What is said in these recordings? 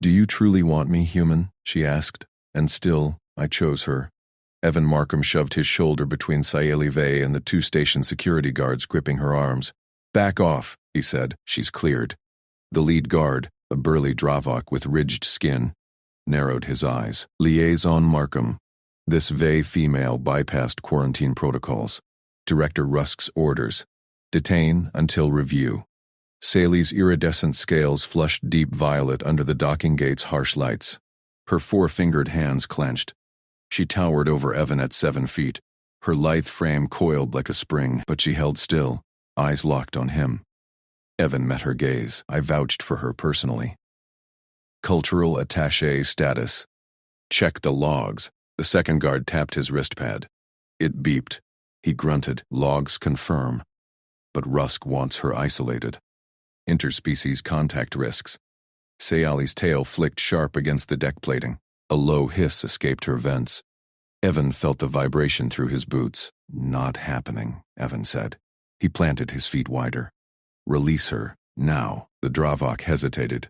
"Do you truly want me, human?" she asked, and still, I chose her. Evan Markham shoved his shoulder between Sayeli Vey and the two station security guards gripping her arms. "Back off," he said. "She's cleared." The lead guard, a burly Dravok with ridged skin, narrowed his eyes. "Liaison Markham. This Vey female bypassed quarantine protocols. Director Rusk's orders. Detain until review." Sally's iridescent scales flushed deep violet under the docking gate's harsh lights. Her four-fingered hands clenched. She towered over Evan at 7 feet. Her lithe frame coiled like a spring, but she held still, eyes locked on him. Evan met her gaze. I vouched for her personally. Cultural attaché status. Check the logs. The second guard tapped his wristpad. It beeped. He grunted. Logs confirm. But Rusk wants her isolated. Interspecies contact risks. Sayali's tail flicked sharp against the deck plating. A low hiss escaped her vents. Evan felt the vibration through his boots. "Not happening," Evan said. He planted his feet wider. "Release her, now." The Dravok hesitated.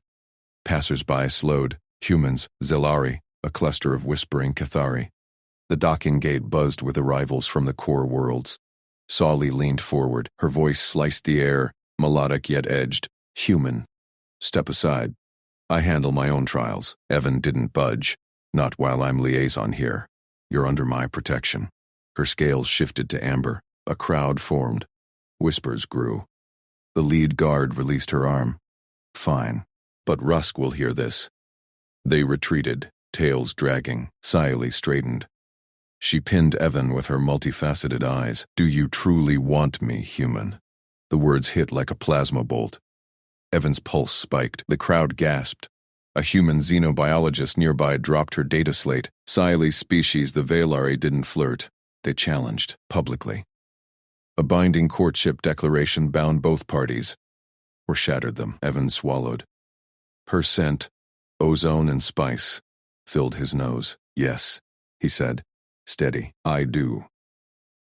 Passers-by slowed. Humans, Zelari, a cluster of whispering Cathari. The docking gate buzzed with arrivals from the core worlds. Sali leaned forward. Her voice sliced the air, melodic yet edged. "Human. Step aside. I handle my own trials." Evan didn't budge. "Not while I'm liaison here. You're under my protection." Her scales shifted to amber. A crowd formed. Whispers grew. The lead guard released her arm. "Fine. But Rusk will hear this." They retreated, tails dragging. Sayali straightened. She pinned Evan with her multifaceted eyes. "Do you truly want me, human?" The words hit like a plasma bolt. Evan's pulse spiked. The crowd gasped. A human xenobiologist nearby dropped her data slate. Sayali's species, the Velari, didn't flirt. They challenged, publicly. A binding courtship declaration bound both parties. Or shattered them. Evan swallowed. Her scent, ozone and spice, filled his nose. "Yes," he said. "Steady. I do."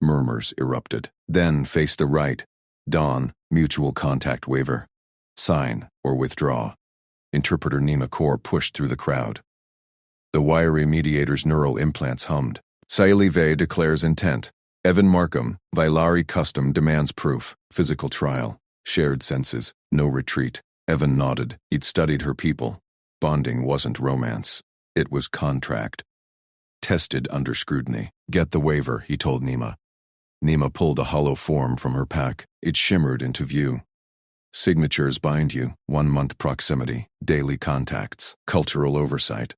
Murmurs erupted. Then face the right. Dawn, mutual contact waiver. Sign or withdraw. Interpreter Nima Kaur pushed through the crowd. The wiry mediator's neural implants hummed. Sayali Vey declares intent. Evan Markham, Vailari custom demands proof. Physical trial. Shared senses. No retreat. Evan nodded. He'd studied her people. Bonding wasn't romance. It was contract. Tested under scrutiny. "Get the waiver," he told Nima. Nima pulled a hollow form from her pack. It shimmered into view. "Signatures bind you. 1-month proximity. Daily contacts. Cultural oversight."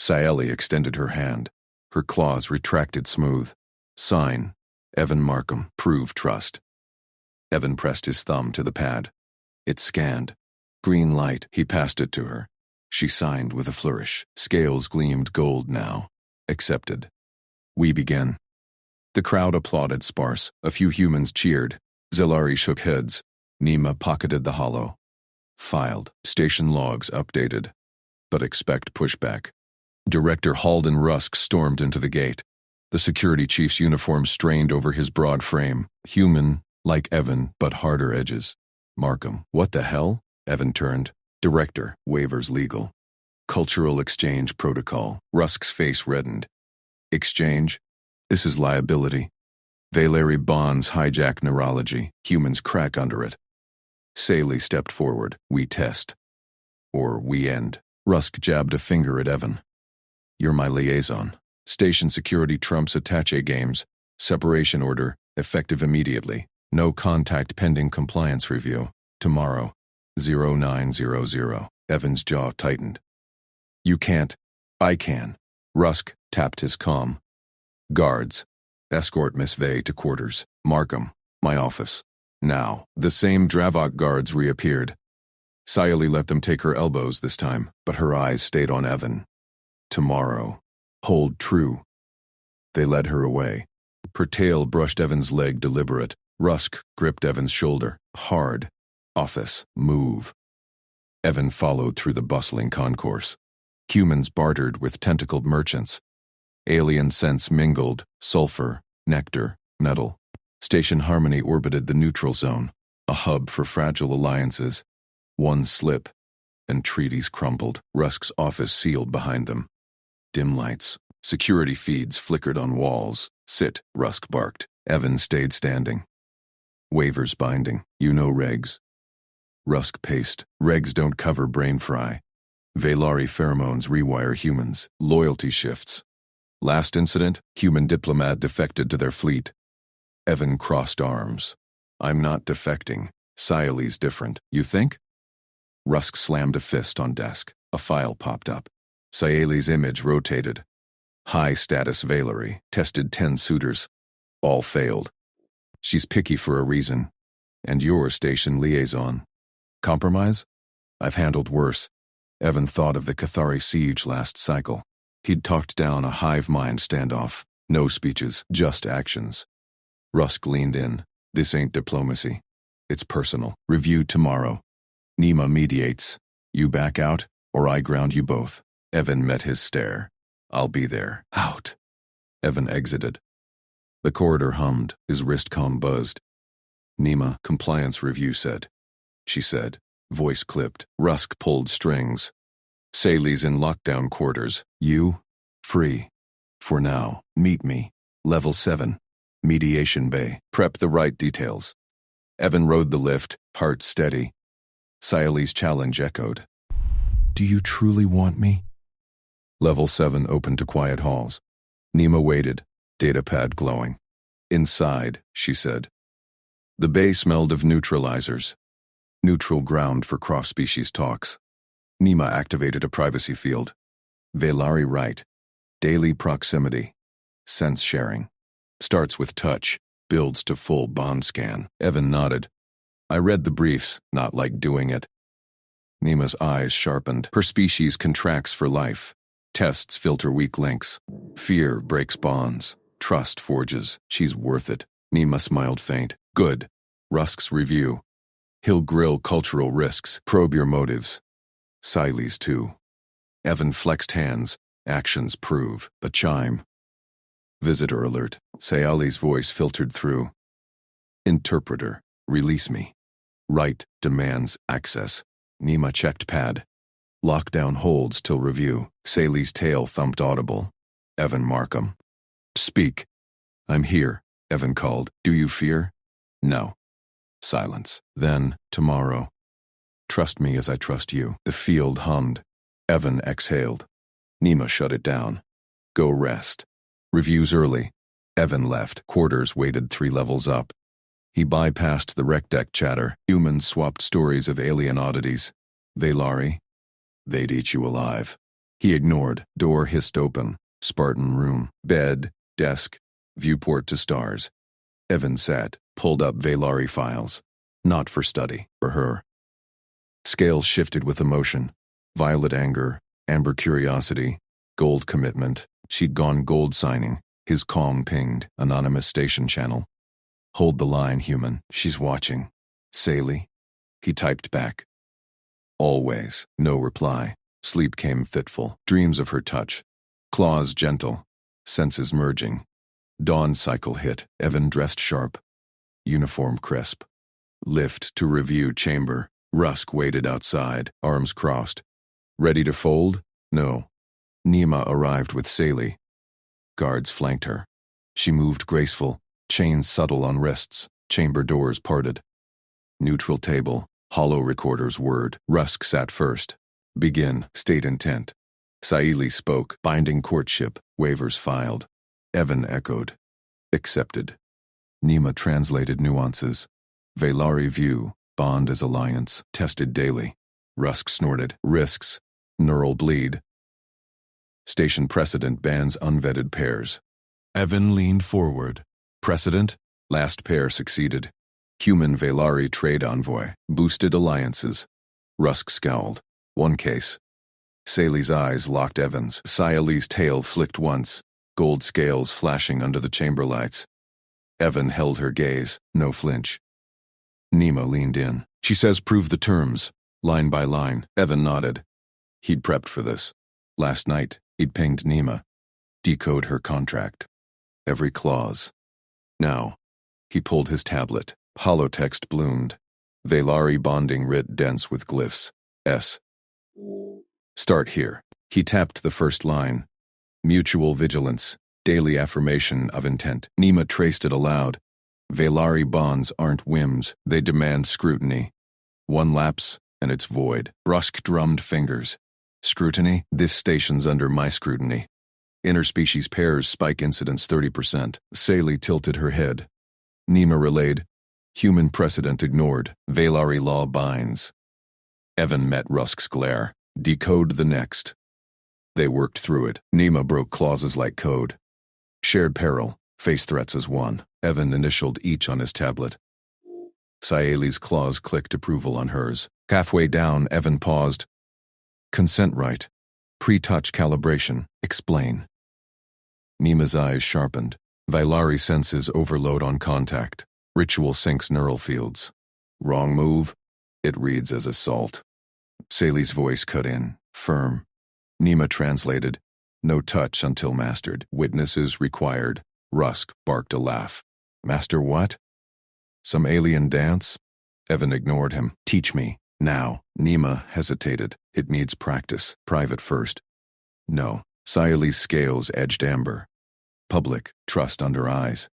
Sayeli extended her hand. Her claws retracted smooth. "Sign. Evan Markham. Prove trust." Evan pressed his thumb to the pad. It scanned. Green light. He passed it to her. She signed with a flourish. Scales gleamed gold now. Accepted. We began. The crowd applauded sparse. A few humans cheered. Zelari shook heads. Nima pocketed the hollow. Filed. Station logs updated. But expect pushback. Director Halden Rusk stormed into the gate. The security chief's uniform strained over his broad frame. Human, like Evan, but harder edges. "Markham, what the hell?" Evan turned. "Director, waivers legal." "Cultural exchange protocol." Rusk's face reddened. "Exchange? This is liability. Valeri bonds hijack neurology. Humans crack under it." Sayali stepped forward. "We test. Or we end." Rusk jabbed a finger at Evan. "You're my liaison. Station security trumps attaché games. Separation order, effective immediately. No contact pending compliance review. Tomorrow, 0900. Evan's jaw tightened. "You can't. I can." Rusk tapped his comm. "Guards, escort Miss Vey to quarters. Markham, my office. Now." The same Dravok guards reappeared. Sayali let them take her elbows this time, but her eyes stayed on Evan. "Tomorrow. Hold true." They led her away. Her tail brushed Evan's leg deliberate. Rusk gripped Evan's shoulder. Hard. "Office. Move." Evan followed through the bustling concourse. Humans bartered with tentacled merchants. Alien scents mingled. Sulfur, nectar, metal. Station Harmony orbited the neutral zone, a hub for fragile alliances. One slip, and treaties crumbled. Rusk's office sealed behind them. Dim lights. Security feeds flickered on walls. Sit, Rusk barked. Evan stayed standing. Waivers binding. You know regs. Rusk paced. Regs don't cover brain fry. Velari pheromones rewire humans. Loyalty shifts. Last incident, human diplomat defected to their fleet. Evan crossed arms. I'm not defecting. Siale's different. You think? Rusk slammed a fist on desk. A file popped up. Siale's image rotated. High-status Velari tested 10 suitors. All failed. She's picky for a reason. And you're station liaison. Compromise? I've handled worse. Evan thought of the Cathari siege last cycle. He'd talked down a hive mind standoff. No speeches, just actions. Rusk leaned in. This ain't diplomacy. It's personal. Review tomorrow. Nima mediates. You back out, or I ground you both. Evan met his stare. I'll be there. Out. Evan exited. The corridor hummed. His wristcom buzzed. Nima, compliance review said. She said. Voice clipped. Rusk pulled strings. Saley's in lockdown quarters. You? Free. For now. Meet me. Level 7. Mediation bay. Prep the right details. Evan rode the lift, heart steady. Siale's challenge echoed. Do you truly want me? Level 7 opened to quiet halls. Nima waited, datapad glowing. Inside, she said. The bay smelled of neutralizers. Neutral ground for cross-species talks. Nima activated a privacy field. Velari right. Daily proximity. Sense sharing. Starts with touch, builds to full bond scan. Evan nodded. I read the briefs, not like doing it. Nima's eyes sharpened. Her species contracts for life. Tests filter weak links. Fear breaks bonds. Trust forges. She's worth it. Nima smiled faint. Good. Rusk's review. He'll grill cultural risks. Probe your motives. Siale's too. Evan flexed hands. Actions prove. A chime. Visitor alert. Siale's voice filtered through. Interpreter. Release me. Right demands access. Nima checked pad. Lockdown holds till review. Siale's tail thumped audible. Evan Markham. Speak. I'm here, Evan called. Do you fear? No. Silence. Then, tomorrow. Trust me as I trust you. The field hummed. Evan exhaled. Nima shut it down. Go rest. Reviews early. Evan left. Quarters waited 3 levels up. He bypassed the rec deck chatter. Humans swapped stories of alien oddities. Velari? They'd eat you alive. He ignored. Door hissed open. Spartan room. Bed. Desk. Viewport to stars. Evan sat, pulled up Velari files. Not for study. For her. Scales shifted with emotion. Violet anger. Amber curiosity. Gold commitment. She'd gone gold signing. His calm pinged. Anonymous station channel. Hold the line, human. She's watching. Siale? He typed back. Always. No reply. Sleep came fitful. Dreams of her touch. Claws gentle. Senses merging. Dawn cycle hit. Evan dressed sharp. Uniform crisp. Lift to review chamber. Rusk waited outside, arms crossed. Ready to fold? No. Nima arrived with Siale. Guards flanked her. She moved graceful, chains subtle on wrists, chamber doors parted. Neutral table, hollow recorder's word. Rusk sat first. Begin, state intent. Siale spoke, binding courtship, waivers filed. Evan echoed. Accepted. Nima translated nuances. Velari view, bond as alliance, tested daily. Rusk snorted. Risks. Neural bleed. Station precedent bans unvetted pairs. Evan leaned forward. Precedent? Last pair succeeded. Human Velari trade envoy. Boosted alliances. Rusk scowled. One case. Siale's eyes locked Evan's. Siale's tail flicked once. Gold scales flashing under the chamber lights. Evan held her gaze. No flinch. Nima leaned in. She says prove the terms. Line by line. Evan nodded. He'd prepped for this. Last night, he'd pinged Nima. Decode her contract. Every clause. Now, he pulled his tablet. Holotext bloomed. Velari bonding writ dense with glyphs. S. Start here. He tapped the first line. Mutual vigilance. Daily affirmation of intent. Nima traced it aloud. Velari bonds aren't whims, they demand scrutiny. One lapse, and it's void. Brusque drummed fingers. Scrutiny? This station's under my scrutiny. Interspecies pairs spike incidence 30%. Saley tilted her head. Nima relayed. Human precedent ignored. Velari law binds. Evan met Rusk's glare. Decode the next. They worked through it. Nima broke clauses like code. Shared peril. Face threats as one. Evan initialed each on his tablet. Saeli's claws clicked approval on hers. Halfway down, Evan paused. Consent right. Pre-touch calibration. Explain. Nima's eyes sharpened. Velari senses overload on contact. Ritual syncs neural fields. Wrong move. It reads as assault. Saley's voice cut in, firm. Nima translated. No touch until mastered. Witnesses required. Rusk barked a laugh. Master what? Some alien dance? Evan ignored him. Teach me. Now. Nima hesitated. It needs practice. Private first. No. Saeli's scales edged amber. Public. Trust under eyes.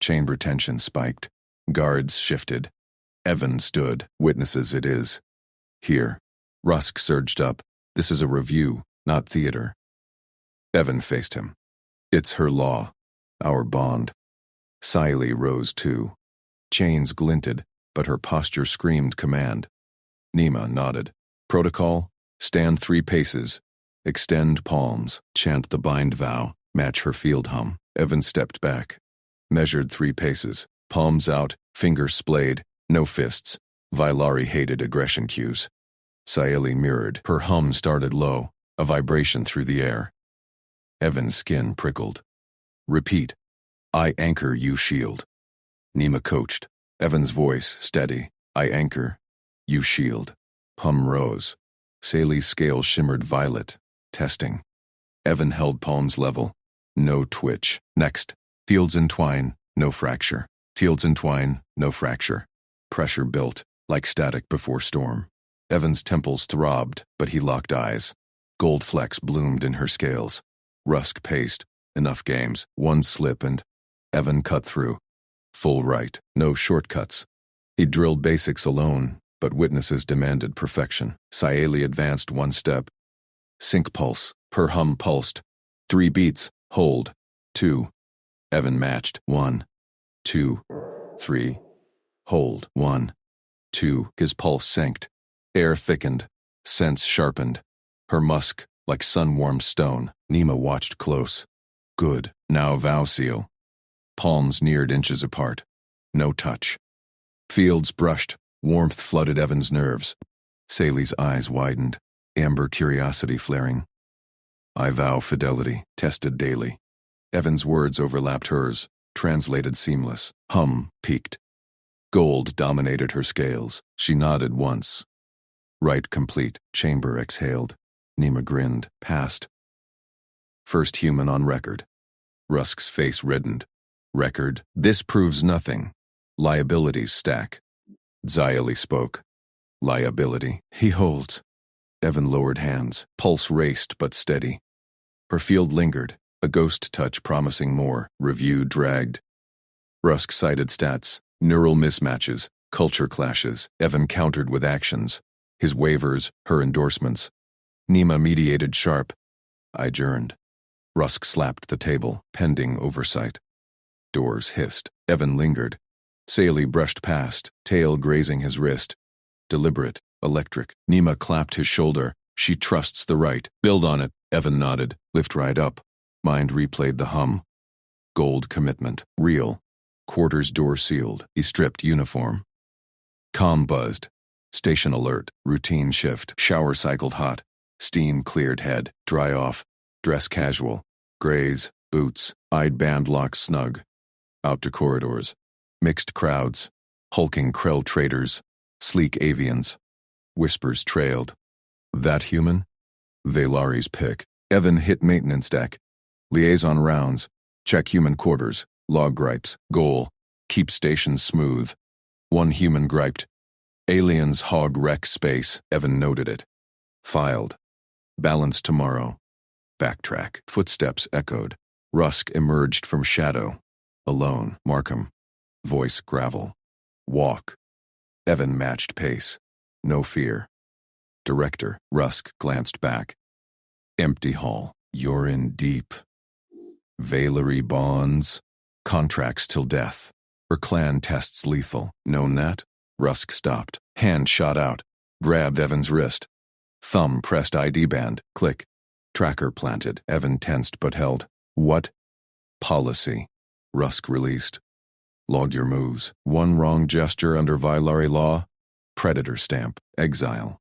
Chamber tension spiked. Guards shifted. Evan stood. Witnesses it is. Here. Rusk surged up. This is a review, not theater. Evan faced him. It's her law. Our bond. Saeli rose too. Chains glinted, but her posture screamed command. Nima nodded. Protocol, stand 3 paces. Extend palms, chant the bind vow, match her field hum. Evan stepped back. Measured 3 paces. Palms out, fingers splayed, no fists. Velari hated aggression cues. Saeli mirrored. Her hum started low, a vibration through the air. Evan's skin prickled. Repeat. I anchor, you shield. Nima coached. Evan's voice steady. I anchor, you shield. Hum rose. Saeli's scale shimmered violet. Testing. Evan held palms level. No twitch. Next. Fields entwine, no fracture. Fields entwine, no fracture. Pressure built, like static before storm. Evan's temples throbbed, but he locked eyes. Gold flecks bloomed in her scales. Rusk paced. Enough games. One slip and Evan cut through. Full right. No shortcuts. He drilled basics alone, but witnesses demanded perfection. Saeli advanced 1 step. Sync pulse. Her hum pulsed. 3 beats. Hold. 2. Evan matched. 1. 2. 3. Hold. 1. 2. His pulse sank. Air thickened. Sense sharpened. Her musk, like sun-warmed stone. Nima watched close. Good. Now vow seal. Palms neared inches apart. No touch. Fields brushed. Warmth flooded Evan's nerves. Saeli's eyes widened. Amber curiosity flaring. I vow fidelity. Tested daily. Evan's words overlapped hers. Translated seamless. Hum peaked. Gold dominated her scales. She nodded once. Right complete. Chamber exhaled. Nima grinned. Passed. First human on record. Rusk's face reddened. Record. This proves nothing. Liabilities stack. Saeli spoke. Liability. He holds. Evan lowered hands. Pulse raced but steady. Her field lingered. A ghost touch promising more. Review dragged. Rusk cited stats. Neural mismatches. Culture clashes. Evan countered with actions. His waivers, her endorsements. Nima mediated sharp. I adjourned. Rusk slapped the table, pending oversight. Doors hissed. Evan lingered. Saeli brushed past, tail grazing his wrist. Deliberate, electric. Nima clapped his shoulder. She trusts the right. Build on it. Evan nodded. Lift right up. Mind replayed the hum. Gold commitment. Real. Quarters door sealed. He stripped uniform. Comm buzzed. Station alert. Routine shift. Shower cycled hot. Steam cleared head. Dry off. Dress casual. Grays. Boots. Eyed band locked snug. Out to corridors. Mixed crowds. Hulking Krell traders. Sleek avians. Whispers trailed. That human? Velari's pick. Evan hit maintenance deck. Liaison rounds. Check human quarters. Log gripes. Goal. Keep stations smooth. One human griped. Aliens hog wreck space. Evan noted it. Filed. Balance tomorrow. Backtrack. Footsteps echoed. Rusk emerged from shadow. Alone. Markham. Voice gravel. Walk. Evan matched pace. No fear. Director. Rusk glanced back. Empty hall. You're in deep. Valerie bonds. Contracts till death. Her clan tests lethal. Known that? Rusk stopped. Hand shot out. Grabbed Evan's wrist. Thumb pressed ID band. Click. Tracker planted. Evan tensed but held. What? Policy. Rusk released. Logged your moves. One wrong gesture under Vylari law. Predator stamp. Exile.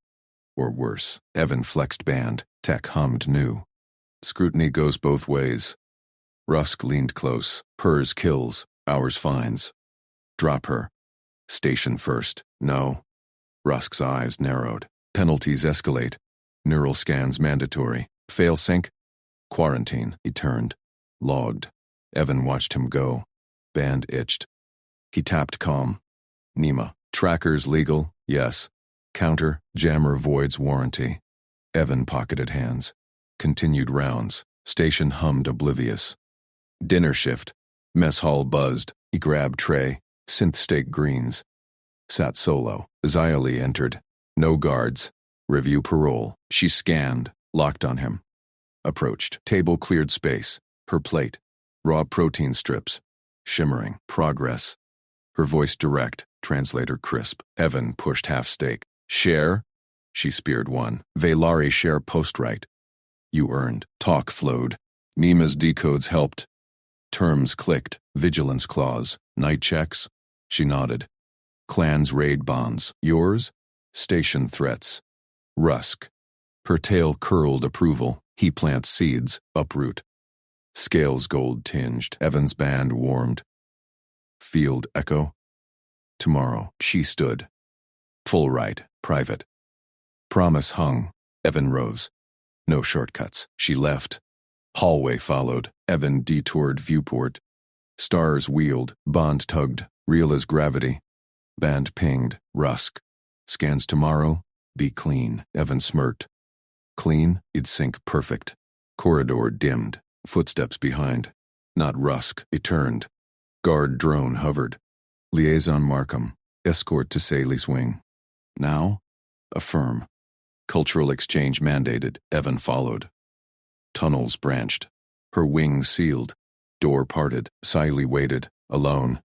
Or worse. Evan flexed band. Tech hummed new. Scrutiny goes both ways. Rusk leaned close. Hers kills. Ours fines. Drop her. Station first. No. Rusk's eyes narrowed. Penalties escalate. Neural scans mandatory. Fail sync. Quarantine. He turned. Logged. Evan watched him go. Band itched. He tapped calm. Nima. Trackers legal? Yes. Counter. Jammer voids warranty. Evan pocketed hands. Continued rounds. Station hummed oblivious. Dinner shift. Mess hall buzzed. He grabbed tray. Synth steak greens. Sat solo. Xiali entered. No guards. Review parole. She scanned. Locked on him. Approached. Table cleared space. Her plate. Raw protein strips. Shimmering. Progress. Her voice direct. Translator crisp. Evan pushed half steak. Share? She speared one. Vylari share post-right. You earned. Talk flowed. Nima's decodes helped. Terms clicked. Vigilance clause. Night checks. She nodded. Clans raid bonds. Yours? Station threats. Rusk. Her tail curled approval. He plants seeds. Uproot. Scales gold tinged. Evan's band warmed. Field echo. Tomorrow. She stood. Full right. Private. Promise hung. Evan rose. No shortcuts. She left. Hallway followed. Evan detoured viewport. Stars wheeled. Bond tugged. Real as gravity. Band pinged. Rusk. Scans tomorrow. Be clean. Evan smirked. Clean? It'd sync perfect. Corridor dimmed. Footsteps behind. Not Rusk. He turned. Guard drone hovered. Liaison Markham. Escort to Saley's wing. Now? Affirm. Cultural exchange mandated. Evan followed. Tunnels branched. Her wings sealed. Door parted. Siley waited. Alone.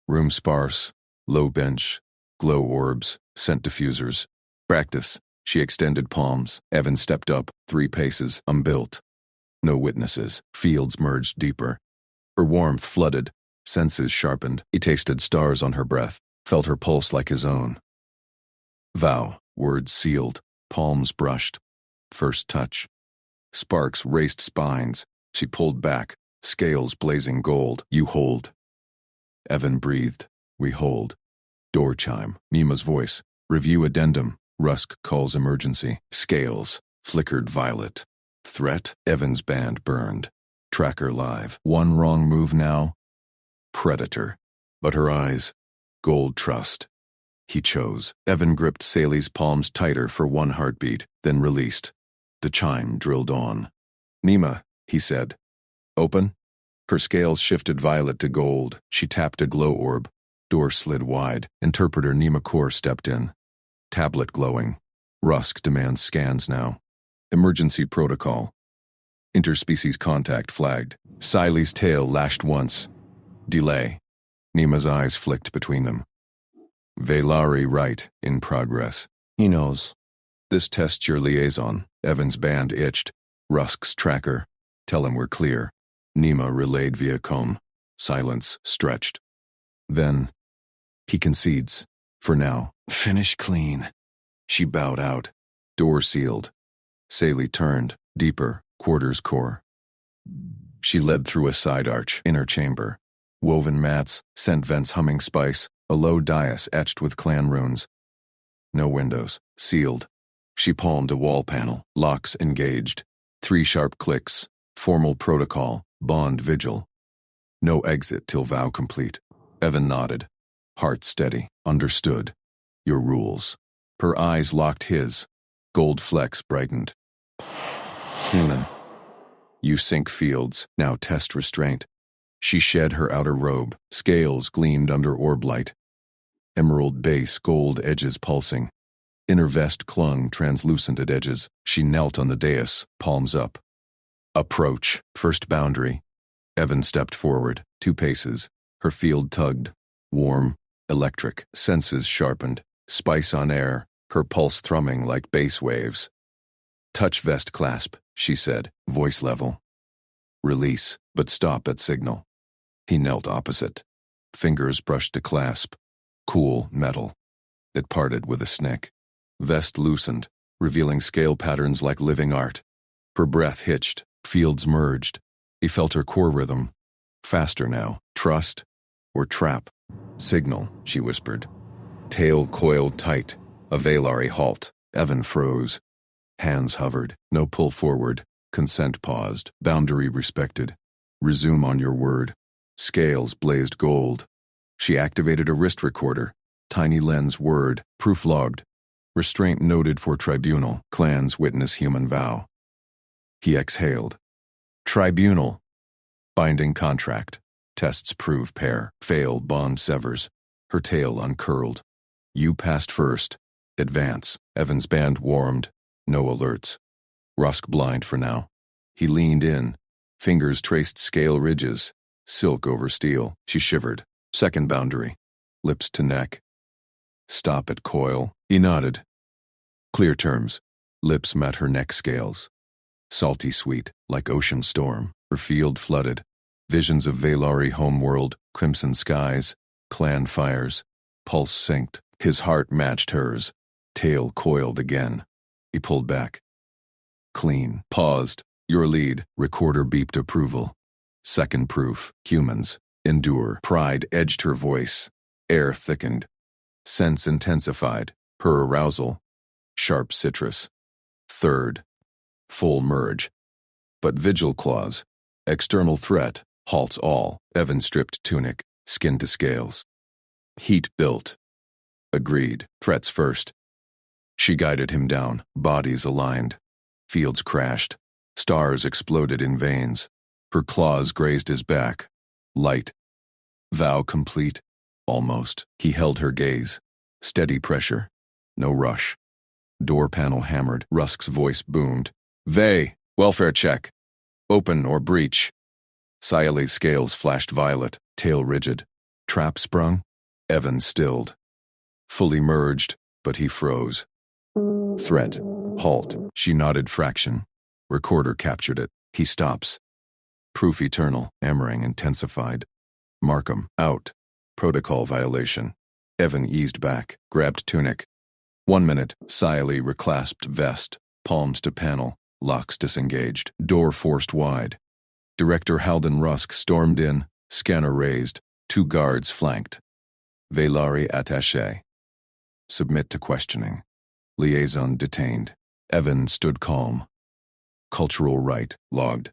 Room sparse. Low bench. Glow orbs. Scent diffusers. Practice. She extended palms. Evan stepped up. 3 paces. Unbuilt. No witnesses. Fields merged deeper. Her warmth flooded. Senses sharpened. He tasted stars on her breath. Felt her pulse like his own. Vow. Words sealed. Palms brushed. First touch. Sparks raced spines. She pulled back. Scales blazing gold. You hold. Evan breathed. We hold. Door chime. Nima's voice. Review addendum. Rusk calls emergency. Scales. Flickered violet. Threat. Evan's band burned. Tracker live. One wrong move now. Predator. But her eyes. Gold trust. He chose. Evan gripped Saley's palms tighter for 1 heartbeat, then released. The chime drilled on. Nima, he said. Open? Her scales shifted violet to gold. She tapped a glow orb. Door slid wide. Interpreter Nima Kaur stepped in. Tablet glowing. Rusk demands scans now. Emergency protocol. Interspecies contact flagged. Siley's tail lashed once. Delay. Nima's eyes flicked between them. Vylari right, in progress. He knows. This tests your liaison. Evan's band itched. Rusk's tracker. Tell him we're clear. Nima relayed via com. Silence stretched. Then, he concedes. For now, finish clean. She bowed out. Door sealed. Saley turned. Deeper. Quarters core. She led through a side arch. Inner chamber. Woven mats. Scent vents humming spice. A low dais etched with clan runes. No windows. Sealed. She palmed a wall panel. Locks engaged. 3 sharp clicks. Formal protocol. Bond vigil. No exit till vow complete. Evan nodded. Heart steady. Understood. Your rules. Her eyes locked his. Gold flecks brightened. Human. You sink fields, now test restraint. She shed her outer robe, scales gleamed under orb light. Emerald base, gold edges pulsing. Inner vest clung, translucent at edges. She knelt on the dais, palms up. Approach, first boundary. Evan stepped forward, 2 paces. Her field tugged. Warm, electric, senses sharpened. Spice on air, her pulse thrumming like bass waves. Touch vest clasp, she said, voice level. Release, but stop at signal. He knelt opposite. Fingers brushed to clasp. Cool, metal. It parted with a snick. Vest loosened, revealing scale patterns like living art. Her breath hitched, fields merged. He felt her core rhythm. Faster now. Trust or trap? Signal, she whispered. Tail coiled tight. A Valari halt. Evan froze. Hands hovered. No pull forward. Consent paused. Boundary respected. Resume on your word. Scales blazed gold. She activated a wrist recorder. Tiny lens word. Proof logged. Restraint noted for tribunal. Clans witness human vow. He exhaled. Tribunal. Binding contract. Tests prove pair. Fail, bond severs. Her tail uncurled. You passed first. Advance. Evan's band warmed. No alerts. Rusk blind for now. He leaned in. Fingers traced scale ridges. Silk over steel. She shivered. Second boundary. Lips to neck. Stop at coil. He nodded. Clear terms. Lips met her neck scales. Salty sweet, like ocean storm. Her field flooded. Visions of Valari homeworld, crimson skies, clan fires. Pulse synced. His heart matched hers. Tail coiled again. He pulled back. Clean. Paused. Your lead. Recorder beeped approval. Second proof. Humans. Endure. Pride edged her voice. Air thickened. Sense intensified. Her arousal. Sharp citrus. Third. Full merge. But vigil clause. External threat. Halts all. Evan stripped tunic. Skin to scales. Heat built. Agreed. Threats first. She guided him down. Bodies aligned. Fields crashed. Stars exploded in veins. Her claws grazed his back. Light. Vow complete. Almost. He held her gaze. Steady pressure. No rush. Door panel hammered. Rusk's voice boomed. Vey, welfare check. Open or breach. Sayali's scales flashed violet. Tail rigid. Trap sprung. Evan stilled. Fully merged, but he froze. Threat. Halt. She nodded fraction. Recorder captured it. He stops. Proof eternal. Hammering intensified. Markham. Out. Protocol violation. Evan eased back. Grabbed tunic. 1 minute. Sayali reclasped vest. Palms to panel. Locks disengaged. Door forced wide. Director Halden Rusk stormed in. Scanner raised. 2 guards flanked. Valari attaché. Submit to questioning. Liaison detained. Evan stood calm. Cultural right logged.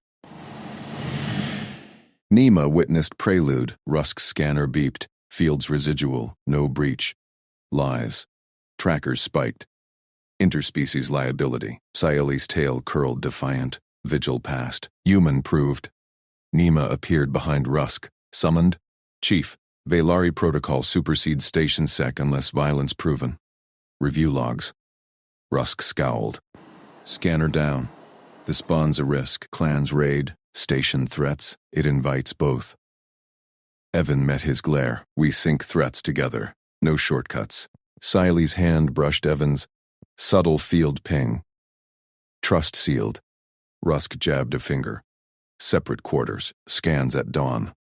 Nima witnessed prelude. Rusk's scanner beeped. Fields residual. No breach. Lies. Trackers spiked. Interspecies liability. Sayali's tail curled defiant. Vigil passed. Human proved. Nima appeared behind Rusk. Summoned. Chief. Valari protocol supersedes station sec unless violence proven. Review logs. Rusk scowled. Scanner down. This spawns a risk. Clans raid. Station threats. It invites both. Evan met his glare. We sync threats together. No shortcuts. Sayali's hand brushed Evan's. Subtle field ping. Trust sealed. Rusk jabbed a finger. Separate quarters. Scans at dawn.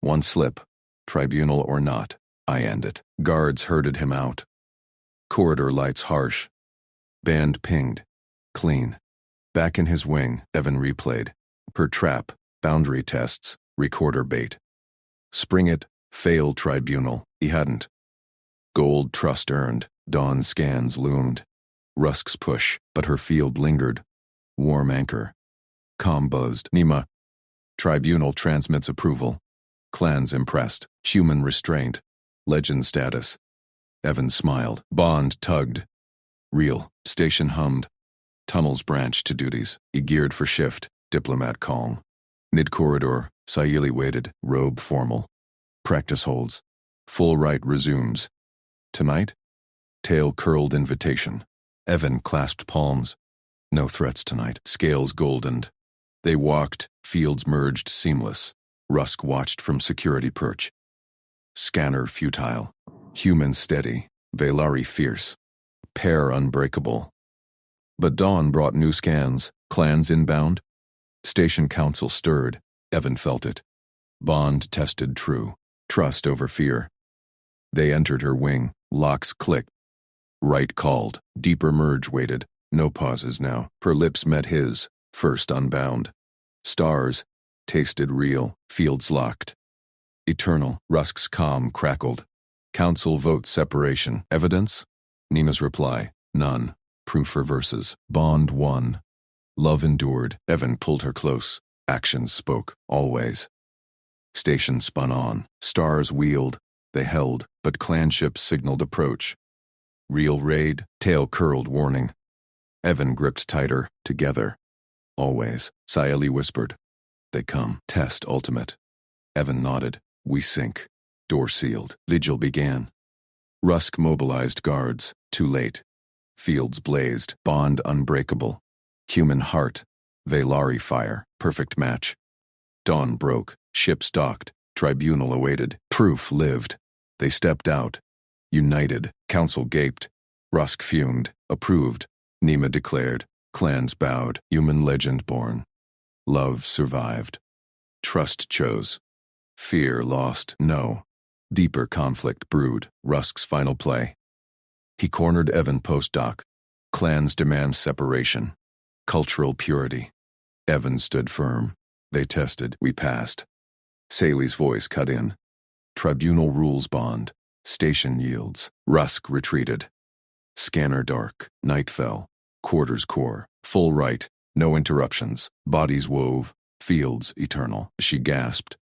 One slip. Tribunal or not. I end it. Guards herded him out. Corridor lights harsh. Band pinged. Clean. Back in his wing, Evan replayed. Per trap. Boundary tests. Recorder bait. Spring it. Fail tribunal. He hadn't. Gold trust earned. Dawn scans loomed. Rusk's push, but her field lingered. Warm anchor. Comm buzzed. Nima. Tribunal transmits approval. Clans impressed. Human restraint. Legend status. Evan smiled. Bond tugged. Real. Station hummed. Tunnels branch to duties. He geared for shift. Diplomat calm. Mid-corridor. Sayili waited. Robe formal. Practice holds. Full right resumes. Tonight? Tail curled invitation. Evan clasped palms. No threats tonight. Scales goldened. They walked. Fields merged seamless. Rusk watched from security perch. Scanner futile. Human steady. Velari fierce. Pair unbreakable. But dawn brought new scans. Clans inbound. Station council stirred. Evan felt it. Bond tested true. Trust over fear. They entered her wing. Locks clicked. Right called. Deeper merge waited. No pauses now. Her lips met his. First unbound. Stars. Tasted real. Fields locked. Eternal. Rusk's calm crackled. Council vote separation. Evidence? Nima's reply. None. Proof reverses. Bond won. Love endured. Evan pulled her close. Actions spoke. Always. Station spun on. Stars wheeled. They held, but clanships signaled approach. Real raid. Tail curled warning. Evan gripped tighter. Together. Always. Sayali whispered. They come. Test ultimate. Evan nodded. We sink. Door sealed. Vigil began. Rusk mobilized guards. Too late. Fields blazed. Bond unbreakable. Human heart. Velari fire. Perfect match. Dawn broke. Ships docked. Tribunal awaited. Proof lived. They stepped out. United. Council gaped. Rusk fumed. Approved. Nima declared. Clans bowed. Human legend born. Love survived. Trust chose. Fear lost. No. Deeper conflict brewed. Rusk's final play. He cornered Evan post-doc. Clans demand separation. Cultural purity. Evan stood firm. They tested. We passed. Saley's voice cut in. Tribunal rules bond. Station yields. Rusk retreated. Scanner dark. Night fell. Quarters core. Full right. No interruptions. Bodies wove. Fields eternal. She gasped.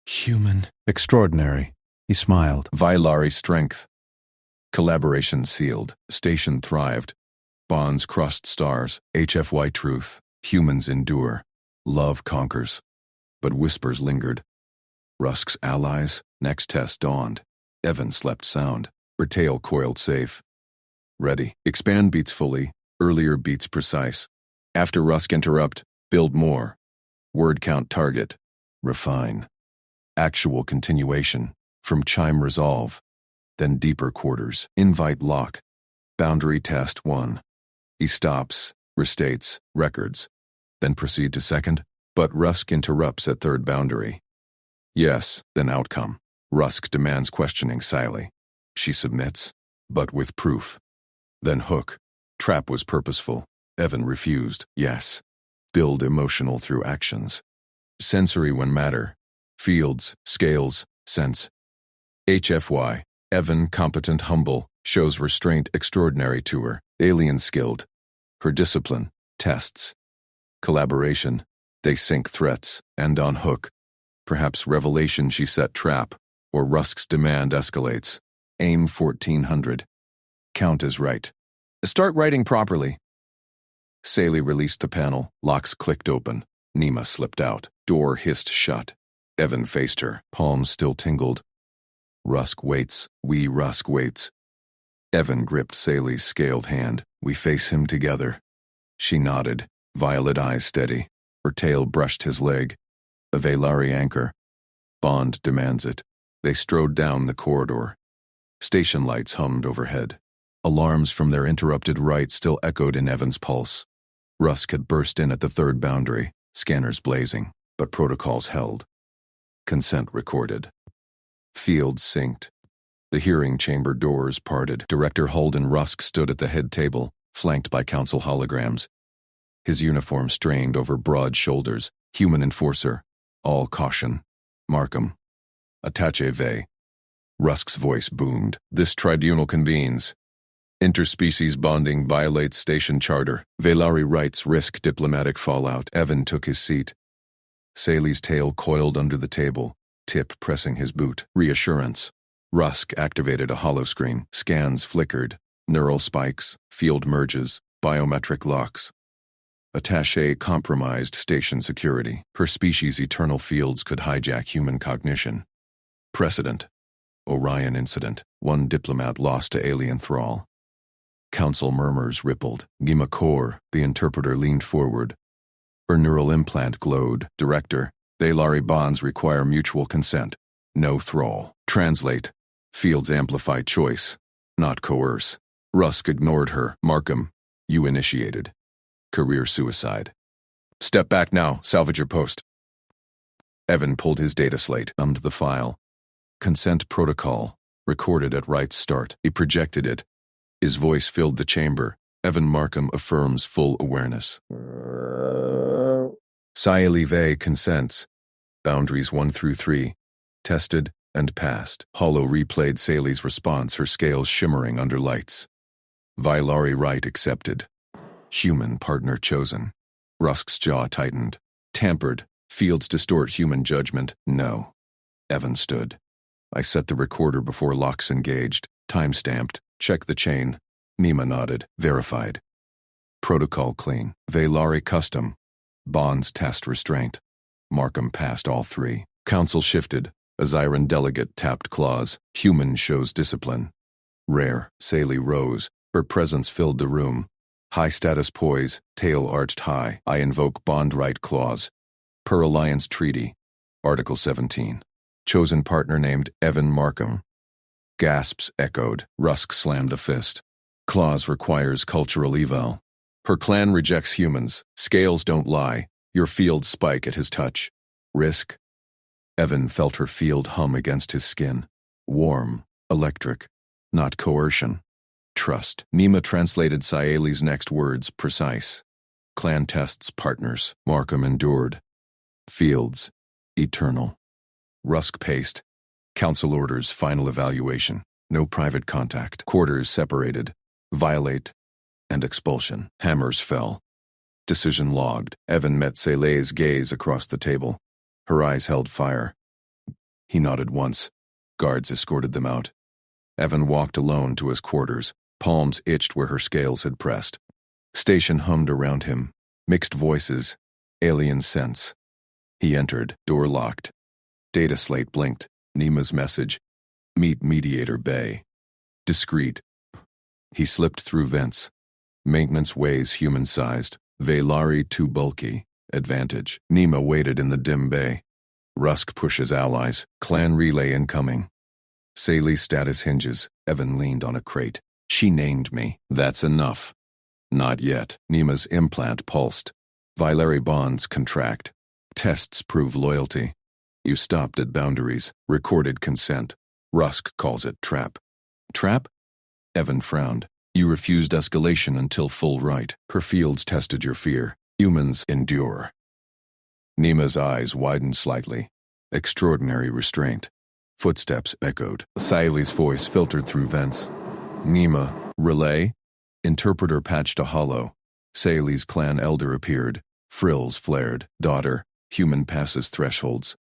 Human. Extraordinary. He smiled. Vailari strength. Collaboration sealed. Station thrived. Bonds crossed stars. HFY truth. Humans endure. Love conquers. But whispers lingered. Rusk's allies. Next test dawned. Evan slept sound. Her tail coiled safe. Ready. Expand beats fully. Earlier beats precise. After Rusk interrupt. Build more. Word count target. Refine. Actual continuation. From chime resolve. Then deeper quarters. Invite lock. Boundary test 1. He stops. Restates. Records. Then proceed to second. But Rusk interrupts at third boundary. Yes, then outcome. Rusk demands questioning Siley. She submits, but with proof. Then hook. Trap was purposeful. Evan refused. Yes. Build emotional through actions. Sensory when matter. Fields, scales, sense. HFY. Evan, competent, humble, shows restraint extraordinary to her. Alien skilled. Her discipline. Tests. Collaboration. They sink threats. And on hook. Perhaps revelation she set trap. Or Rusk's demand escalates. Aim 1400. Count is right. Start writing properly. Saley released the panel. Locks clicked open. Nima slipped out. Door hissed shut. Evan faced her. Palms still tingled. Rusk waits. Rusk waits. Evan gripped Saley's scaled hand. We face him together. She nodded. Violet eyes steady. Her tail brushed his leg. A Velari anchor. Bond demands it. They strode down the corridor. Station lights hummed overhead. Alarms from their interrupted right still echoed in Evan's pulse. Rusk had burst in at the third boundary, scanners blazing, but protocols held. Consent recorded. Fields synced. The hearing chamber doors parted. Director Holden Rusk stood at the head table, flanked by council holograms. His uniform strained over broad shoulders. Human enforcer. All caution. Markham. Attache Ve. Rusk's voice boomed. This tribunal convenes. Interspecies bonding violates station charter. Velari rights risk diplomatic fallout. Evan took his seat. Saley's tail coiled under the table, tip pressing his boot. Reassurance. Rusk activated a holoscreen. Scans flickered. Neural spikes. Field merges. Biometric locks. Attaché compromised station security. Her species' eternal fields could hijack human cognition. Precedent. Orion incident. One diplomat lost to alien thrall. Council murmurs rippled. Gima Kaur, the interpreter, leaned forward. Her neural implant glowed. Director, Thalari bonds require mutual consent. No thrall. Translate. Fields amplify choice, not coerce. Rusk ignored her. Markham, you initiated. Career suicide. Step back now. Salvage your post. Evan pulled his data slate, thumbed the file. Consent protocol. Recorded at Wright's start. He projected it. His voice filled the chamber. Evan Markham affirms full awareness. Sci-Fi consents. Boundaries 1 through 3. Tested and passed. Hollow replayed Sally's response, her scales shimmering under lights. Vilari Wright accepted. Human partner chosen. Rusk's jaw tightened. Tampered. Fields distort human judgment. No. Evan stood. I set the recorder before locks engaged. Time-stamped. Check the chain. Nima nodded. Verified. Protocol clean. Velari custom. Bonds test restraint. Markham passed all 3. Council shifted. A Zyran delegate tapped claws. Human shows discipline. Rare. Sally rose. Her presence filled the room. High status poise. Tail arched high. I invoke bond right clause. Per Alliance Treaty. Article 17. Chosen partner named Evan Markham. Gasps echoed. Rusk slammed a fist. Clause requires cultural eval. Her clan rejects humans. Scales don't lie. Your fields spike at his touch. Risk? Evan felt her field hum against his skin. Warm. Electric. Not coercion. Trust. Nima translated Saeli's next words, precise. Clan tests partners. Markham endured. Fields. Eternal. Rusk paced. Council orders, final evaluation. No private contact. Quarters separated. Violate. And expulsion. Hammers fell. Decision logged. Evan met Saleh's gaze across the table. Her eyes held fire. He nodded once. Guards escorted them out. Evan walked alone to his quarters. Palms itched where her scales had pressed. Station hummed around him. Mixed voices. Alien scents. He entered. Door locked. Data slate blinked. Nima's message. Meet Mediator Bay. Discreet. He slipped through vents. Maintenance ways human-sized. Velari too bulky. Advantage. Nima waited in the dim bay. Rusk pushes allies. Clan relay incoming. Sally's status hinges. Evan leaned on a crate. She named me. That's enough. Not yet. Nima's implant pulsed. Vilari bonds contract. Tests prove loyalty. You stopped at boundaries. Recorded consent. Rusk calls it trap. Trap? Evan frowned. You refused escalation until full right. Her fields tested your fear. Humans endure. Nima's eyes widened slightly. Extraordinary restraint. Footsteps echoed. Saeli's voice filtered through vents. Nima, relay? Interpreter patched a hollow. Saeli's clan elder appeared. Frills flared. Daughter, human passes thresholds.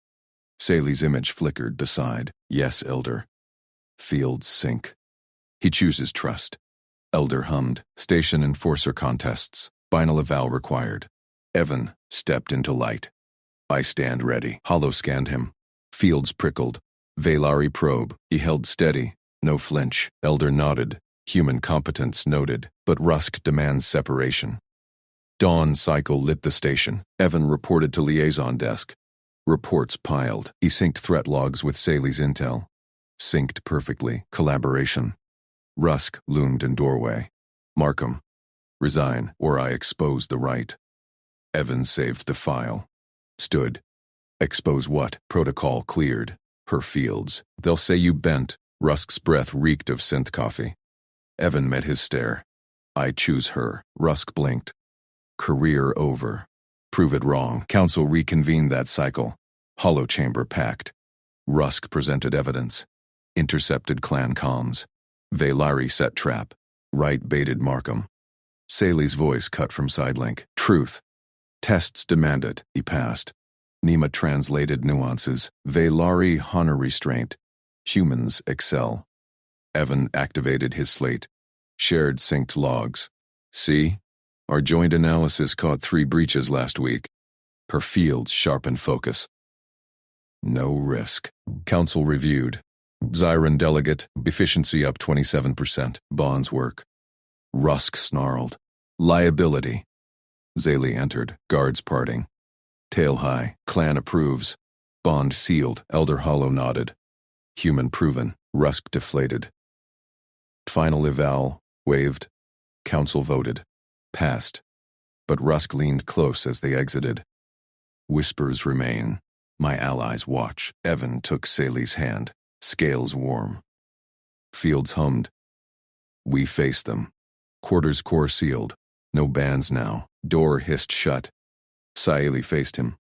Saeli's image flickered, decide. Yes, elder. Fields sink. He chooses trust. Elder hummed. Station enforcer contests. Final eval required. Evan stepped into light. I stand ready. Hollow scanned him. Fields prickled. Velari probe. He held steady. No flinch. Elder nodded. Human competence noted, but Rusk demands separation. Dawn cycle lit the station. Evan reported to liaison desk. Reports piled. He synced threat logs with Sally's intel. Synced perfectly. Collaboration. Rusk loomed in doorway. Markham. Resign, or I expose the right. Evan saved the file. Stood. Expose what? Protocol cleared. Her fields. They'll say you bent. Rusk's breath reeked of synth coffee. Evan met his stare. I choose her. Rusk blinked. Career over. Prove it wrong. Council reconvened that cycle. Hollow chamber packed. Rusk presented evidence. Intercepted clan comms. Velari set trap. Wright baited Markham. Sally's voice cut from sidelink. Truth. Tests demanded. He passed. Nima translated nuances. Velari honor restraint. Humans excel. Evan activated his slate. Shared synced logs. See? Our joint analysis caught 3 breaches last week. Her fields sharpened focus. No risk. Council reviewed. Zyron delegate, efficiency up 27%. Bonds work. Rusk snarled. Liability. Zaylee entered, guards parting. Tail high, clan approves. Bond sealed, Elder Hollow nodded. Human proven, Rusk deflated. Final eval, waived. Council voted. Passed. But Rusk leaned close as they exited. Whispers remain. My allies watch. Evan took Saley's hand, scales warm. Fields hummed. We face them. Quarters core sealed. No bands now. Door hissed shut. Saeli faced him.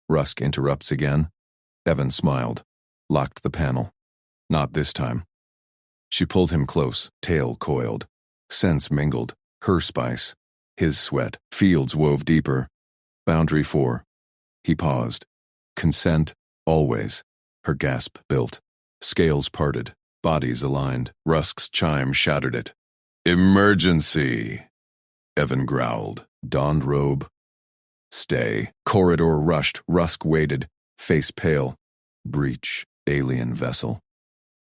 Rusk interrupts again. Evan smiled. Locked the panel. Not this time. She pulled him close, tail coiled. Scents mingled. Her spice. His sweat. Fields wove deeper. Boundary 4. He paused. Consent, always. Her gasp built. Scales parted. Bodies aligned. Rusk's chime shattered it. Emergency! Evan growled. Donned robe. Stay. Corridor rushed. Rusk waited. Face pale. Breach. Alien vessel.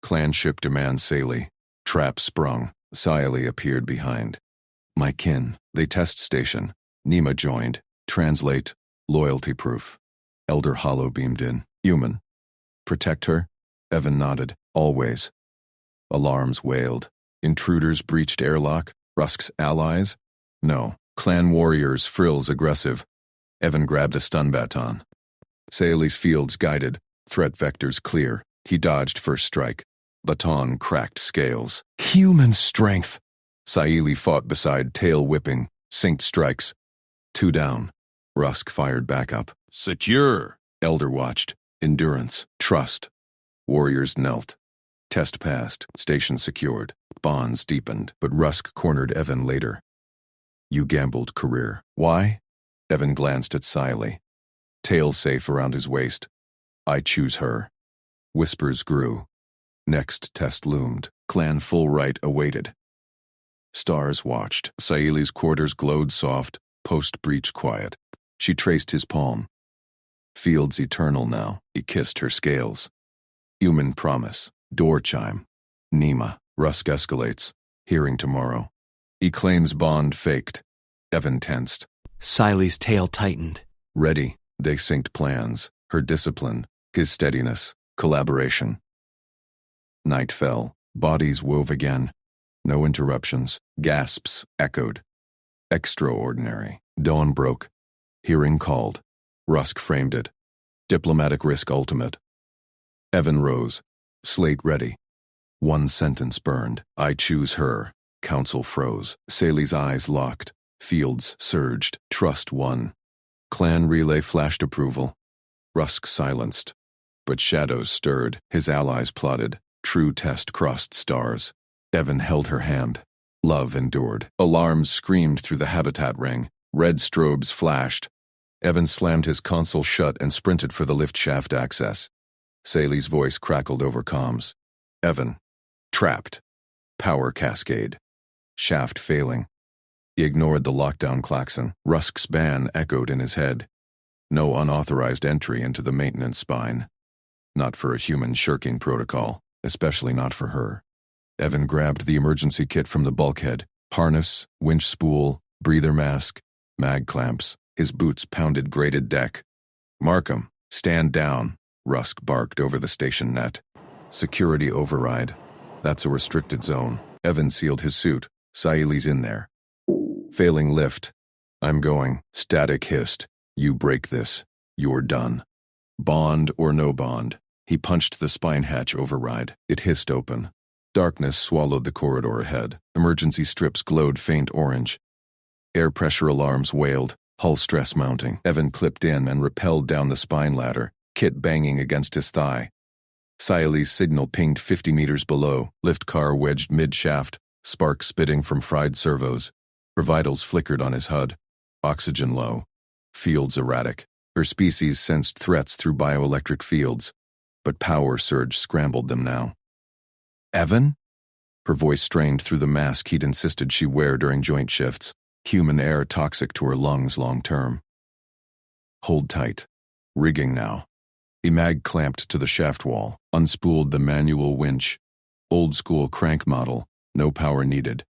Clan ship demands Saley. Trap sprung. Saeli appeared behind. My kin. They test station. Nima joined. Translate. Loyalty proof. Elder Hollow beamed in. Human. Protect her? Evan nodded. Always. Alarms wailed. Intruders breached airlock? Rusk's allies? No. Clan warriors, frills aggressive. Evan grabbed a stun baton. Saeli's fields guided. Threat vectors clear. He dodged first strike. Baton cracked scales. Human strength! Saeli fought beside, tail whipping. Synced strikes. 2 down. Rusk fired back up. Secure! Elder watched. Endurance. Trust. Warriors knelt. Test passed. Station secured. Bonds deepened. But Rusk cornered Evan later. You gambled career. Why? Evan glanced at Saeli. Tail safe around his waist. I choose her. Whispers grew. Next test loomed. Clan full right awaited. Stars watched. Saeli's quarters glowed soft. Post-breach quiet. She traced his palm. Fields eternal now. He kissed her scales. Human promise. Door chime. Nima. Rusk escalates. Hearing tomorrow. He claims bond faked. Evan tensed. Saeli's tail tightened. Ready. They synced plans. Her discipline. His steadiness. Collaboration. Night fell. Bodies wove again. No interruptions. Gasps echoed. Extraordinary. Dawn broke. Hearing called. Rusk framed it. Diplomatic risk ultimate. Evan rose. Slate ready. 1 sentence burned. I choose her. Council froze. Saeli's eyes locked. Fields surged. Trust won. Clan relay flashed approval. Rusk silenced. But shadows stirred. His allies plotted. True test crossed stars. Evan held her hand. Love endured. Alarms screamed through the habitat ring. Red strobes flashed. Evan slammed his console shut and sprinted for the lift shaft access. Saeli's voice crackled over comms. Evan. Trapped. Power cascade. Shaft failing. He ignored the lockdown klaxon. Rusk's ban echoed in his head. No unauthorized entry into the maintenance spine. Not for a human shirking protocol, especially not for her. Evan grabbed the emergency kit from the bulkhead. Harness, winch spool, breather mask, mag clamps. His boots pounded grated deck. Markham, stand down, Rusk barked over the station net. Security override. That's a restricted zone. Evan sealed his suit. Saeli's in there. Failing lift. I'm going. Static hissed. You break this. You're done. Bond or no bond. He punched the spine hatch override. It hissed open. Darkness swallowed the corridor ahead. Emergency strips glowed faint orange. Air pressure alarms wailed. Hull stress mounting. Evan clipped in and rappelled down the spine ladder, kit banging against his thigh. Saeli's signal pinged 50 meters below, lift car wedged mid-shaft, sparks spitting from fried servos. Her vitals flickered on his HUD. Oxygen low. Fields erratic. Her species sensed threats through bioelectric fields, but power surge scrambled them now. Evan? Her voice strained through the mask he'd insisted she wear during joint shifts. Human air toxic to her lungs long term. Hold tight. Rigging now. Imag clamped to the shaft wall, unspooled the manual winch. Old school crank model, no power needed.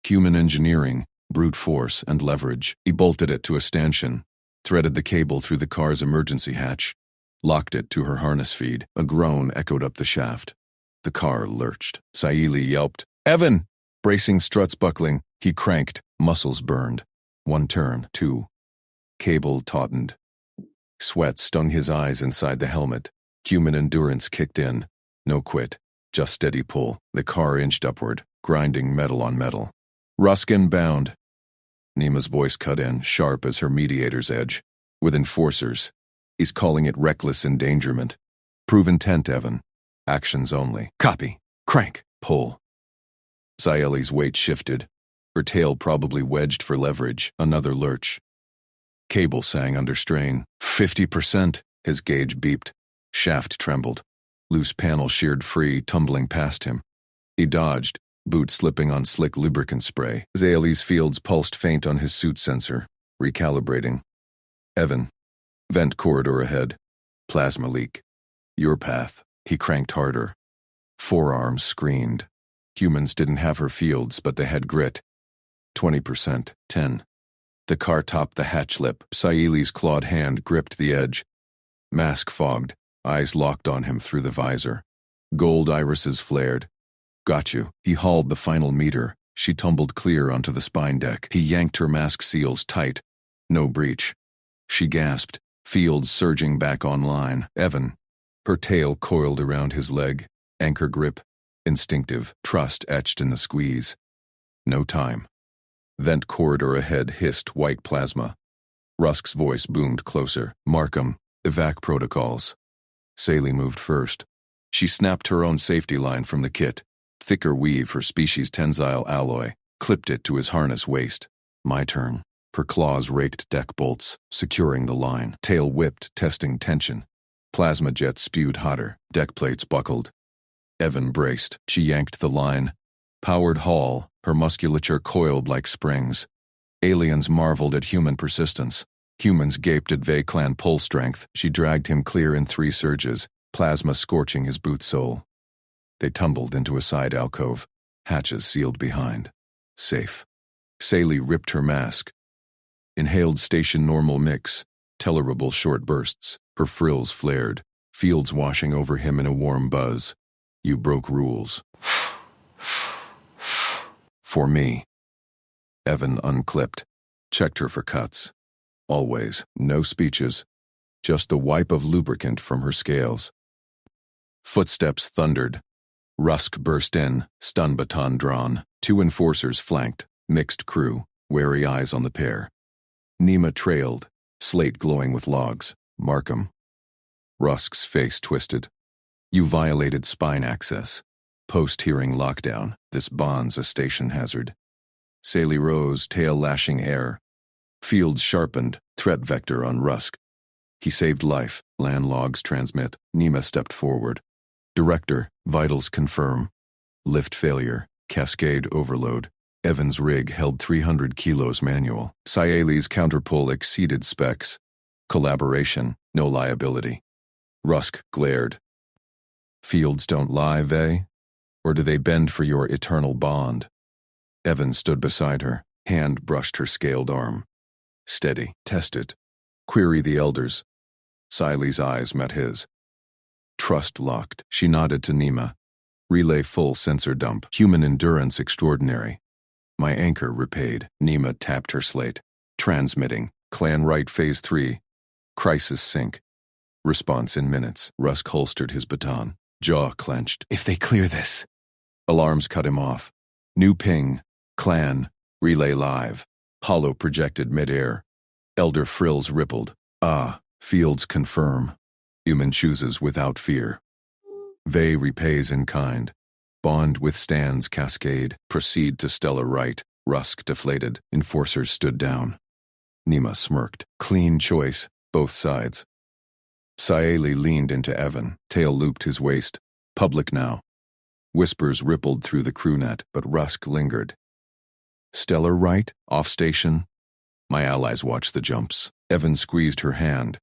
Human engineering, brute force, and leverage. He bolted it to a stanchion, threaded the cable through the car's emergency hatch, locked it to her harness feed. A groan echoed up the shaft. The car lurched. Saili yelped, "Evan!" Bracing struts buckling, he cranked, muscles burned. One turn, two. Cable tautened. Sweat stung his eyes inside the helmet. Human endurance kicked in. No quit, just steady pull. The car inched upward, grinding metal on metal. "Ruskin bound." Nima's voice cut in, sharp as her mediator's edge. "With enforcers. He's calling it reckless endangerment. Prove intent, Evan. Actions only. Copy. Crank. Pull." Saeli's weight shifted. Her tail probably wedged for leverage. Another lurch. Cable sang under strain. 50%. His gauge beeped. Shaft trembled. Loose panel sheared free, tumbling past him. He dodged, boot slipping on slick lubricant spray. Saeli's fields pulsed faint on his suit sensor, recalibrating. "Evan. Vent corridor ahead. Plasma leak. Your path." He cranked harder. Forearms screened. Humans didn't have her fields, but they had grit. 20%. 10. The car topped the hatch lip. Saeli's clawed hand gripped the edge. Mask fogged, eyes locked on him through the visor. Gold irises flared. "Got you." He hauled the final meter. She tumbled clear onto the spine deck. He yanked her mask seals tight. No breach. She gasped, fields surging back online. "Evan." Her tail coiled around his leg. Anchor grip. Instinctive, trust etched in the squeeze. No time. Vent corridor ahead hissed white plasma. Rusk's voice boomed closer. "Markham, evac protocols." Saili moved first. She snapped her own safety line from the kit, thicker weave for species tensile alloy, clipped it to his harness waist. My turn. Her claws raked deck bolts, securing the line. Tail whipped, testing tension. Plasma jets spewed hotter. Deck plates buckled. Evan braced. She yanked the line. Powered haul, her musculature coiled like springs. Aliens marveled at human persistence. Humans gaped at Vaclan pull strength. She dragged him clear in 3 surges, plasma scorching his boot sole. They tumbled into a side alcove, hatches sealed behind. Safe. Saili ripped her mask. Inhaled station normal mix, tolerable short bursts. Her frills flared, fields washing over him in a warm buzz. "You broke rules." "For me." Evan unclipped, checked her for cuts. Always, no speeches, just the wipe of lubricant from her scales. Footsteps thundered. Rusk burst in, stun baton drawn. 2 enforcers flanked, mixed crew, wary eyes on the pair. Nima trailed, slate glowing with logs. "Markham." Rusk's face twisted. "You violated spine access. Post-hearing lockdown. This bond's a station hazard." Saili rose, tail lashing air. Fields sharpened, threat vector on Rusk. He saved life. Land logs transmit. Nima stepped forward. "Director, vitals confirm. Lift failure. Cascade overload." Evan's rig held 300 kilos manual. Saeli's counterpull exceeded specs. Collaboration, no liability. Rusk glared. "Fields don't lie, Vey? Or do they bend for your eternal bond?" Evan stood beside her, hand brushed her scaled arm. "Steady, test it. Query the elders." Saili's eyes met his. Trust locked. She nodded to Nima. "Relay full sensor dump. Human endurance extraordinary." "My anchor repaid." Nima tapped her slate. "Transmitting. Clan right phase 3. Crisis sync. Response in minutes." Rusk holstered his baton, jaw clenched. "If they clear this." Alarms cut him off. New ping. Clan. Relay live. Hollow projected midair. Elder frills rippled. Fields confirm. Human chooses without fear. Vey repays in kind. Bond withstands cascade. Proceed to stellar right. Rusk deflated. Enforcers stood down. Nima smirked. Clean choice, both sides. Saeli leaned into Evan. Tail looped his waist. Public now. Whispers rippled through the crewnet, but Rusk lingered. Stellar right? Off station? My allies watched the jumps. Evan squeezed her hand.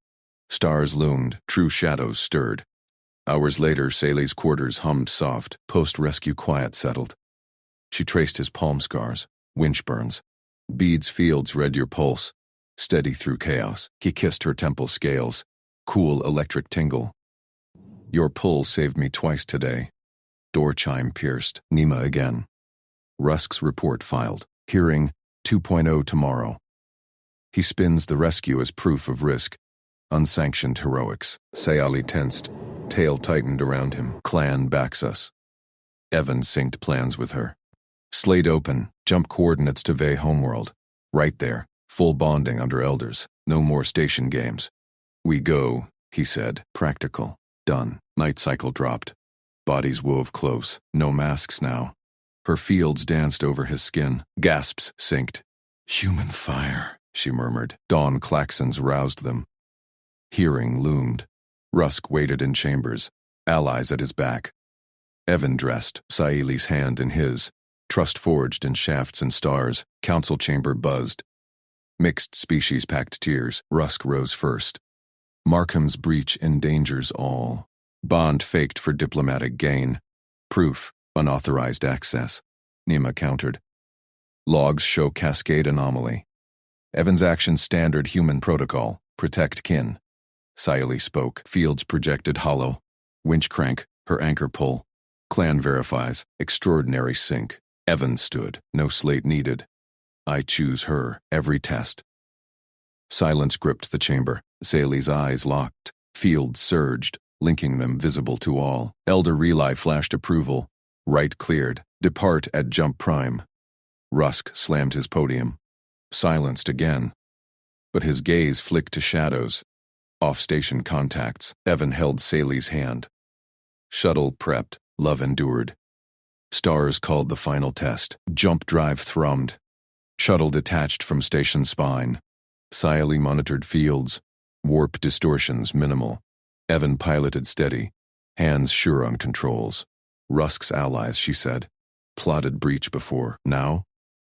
Stars loomed, true shadows stirred. Hours later, Sally's quarters hummed soft. Post-rescue quiet settled. She traced his palm scars, winch burns. Beads fields read your pulse, steady through chaos. He kissed her temple scales, cool electric tingle. Your pull saved me twice today. Door chime pierced. Nima again. Rusk's report filed. Hearing 2.0 tomorrow. He spins the rescue as proof of risk. Unsanctioned heroics. Sayali tensed. Tail tightened around him. Clan backs us. Evan synced plans with her. Slate open. Jump coordinates to Vey homeworld. Right there. Full bonding under elders. No more station games. We go, he said. Practical. Done. Night cycle dropped. Bodies wove close. No masks now. Her fields danced over his skin. Gasps synced. Human fire, she murmured. Dawn claxons roused them. Hearing loomed. Rusk waited in chambers, allies at his back. Evan dressed, Saeli's hand in his. Trust forged in shafts and stars. Council chamber buzzed. Mixed species packed tears. Rusk rose first. Markham's breach endangers all. Bond faked for diplomatic gain. Proof, unauthorized access. Nima countered. Logs show cascade anomaly. Evan's actions standard human protocol. Protect kin. Saeli spoke. Fields projected hollow. Winch crank, her anchor pull. Clan verifies. Extraordinary sync. Evan stood. No slate needed. I choose her. Every test. Silence gripped the chamber. Saeli's eyes locked. Fields surged, linking them visible to all. Elder Relay flashed approval. Right cleared. Depart at jump prime. Rusk slammed his podium. Silenced again. But his gaze flicked to shadows. Off-station contacts. Evan held Saeli's hand. Shuttle prepped. Love endured. Stars called the final test. Jump drive thrummed. Shuttle detached from station spine. Saeli monitored fields. Warp distortions minimal. Evan piloted steady. Hands sure on controls. Rusk's allies, she said. Plotted breach before. Now?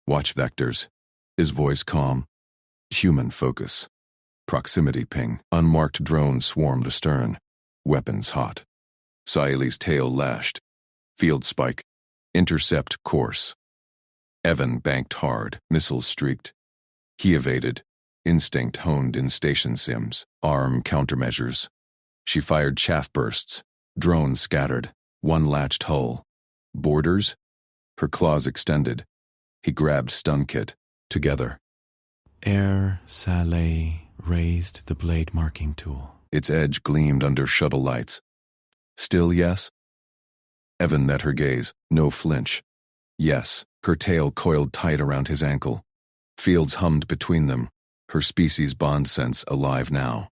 Watch vectors. His voice calm. Human focus. Proximity ping. Unmarked drones swarmed astern. Weapons hot. Saeli's tail lashed. Field spike. Intercept course. Evan banked hard. Missiles streaked. He evaded. Instinct honed in station sims. Arm countermeasures. She fired chaff bursts. Drones scattered. One latched hull. Borders? Her claws extended. He grabbed stun kit. Together. Air Saleh raised the blade marking tool. Its edge gleamed under shuttle lights. Still yes? Evan met her gaze. No flinch. Yes. Her tail coiled tight around his ankle. Fields hummed between them. Her species bond sense alive now.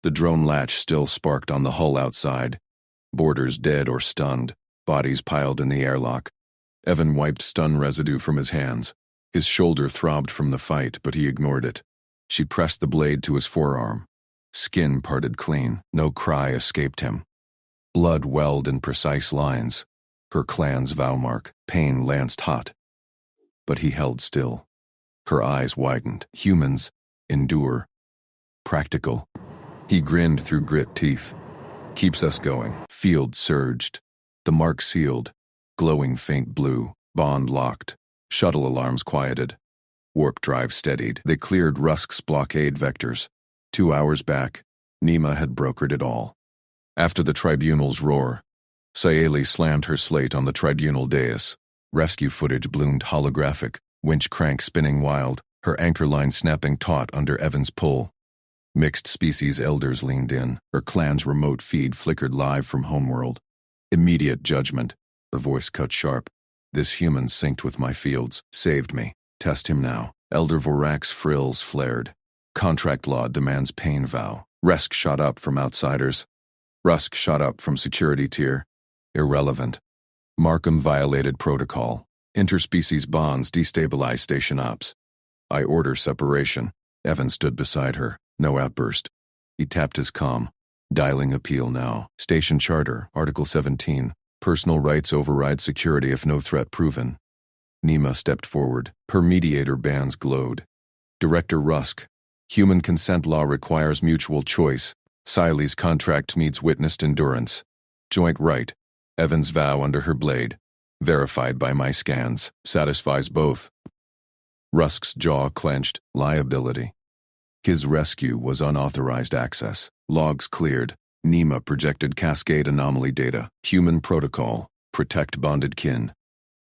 The drone latch still sparked on the hull outside. Borders dead or stunned. Bodies piled in the airlock. Evan wiped stun residue from his hands. His shoulder throbbed from the fight, but he ignored it. She pressed the blade to his forearm. Skin parted clean. No cry escaped him. Blood welled in precise lines. Her clan's vow mark. Pain lanced hot. But he held still. Her eyes widened. Humans endure. Practical. He grinned through grit teeth. Keeps us going. Field surged. The mark sealed. Glowing faint blue. Bond locked. Shuttle alarms quieted. Warp drive steadied. They cleared Rusk's blockade vectors. 2 hours back, Nima had brokered it all. After the tribunal's roar, Saeli slammed her slate on the tribunal dais. Rescue footage bloomed holographic, winch crank spinning wild, her anchor line snapping taut under Evan's pull. Mixed species elders leaned in. Her clan's remote feed flickered live from homeworld. Immediate judgment. The voice cut sharp. This human synced with my fields. Saved me. Test him now. Elder Vorak's frills flared. Contract law demands pain vow. Rusk shot up from outsiders. Rusk shot up from security tier. Irrelevant. Markham violated protocol. Interspecies bonds destabilize station ops. I order separation. Evan stood beside her. No outburst. He tapped his comm. Dialing appeal now. Station charter, Article 17. Personal rights override security if no threat proven. Nima stepped forward. Her mediator bands glowed. Director Rusk, human consent law requires mutual choice. Siley's contract meets witnessed endurance. Joint right. Evan's vow under her blade. Verified by my scans. Satisfies both. Rusk's jaw clenched. Liability. His rescue was unauthorized access. Logs cleared. Nima projected cascade anomaly data. Human protocol. Protect bonded kin.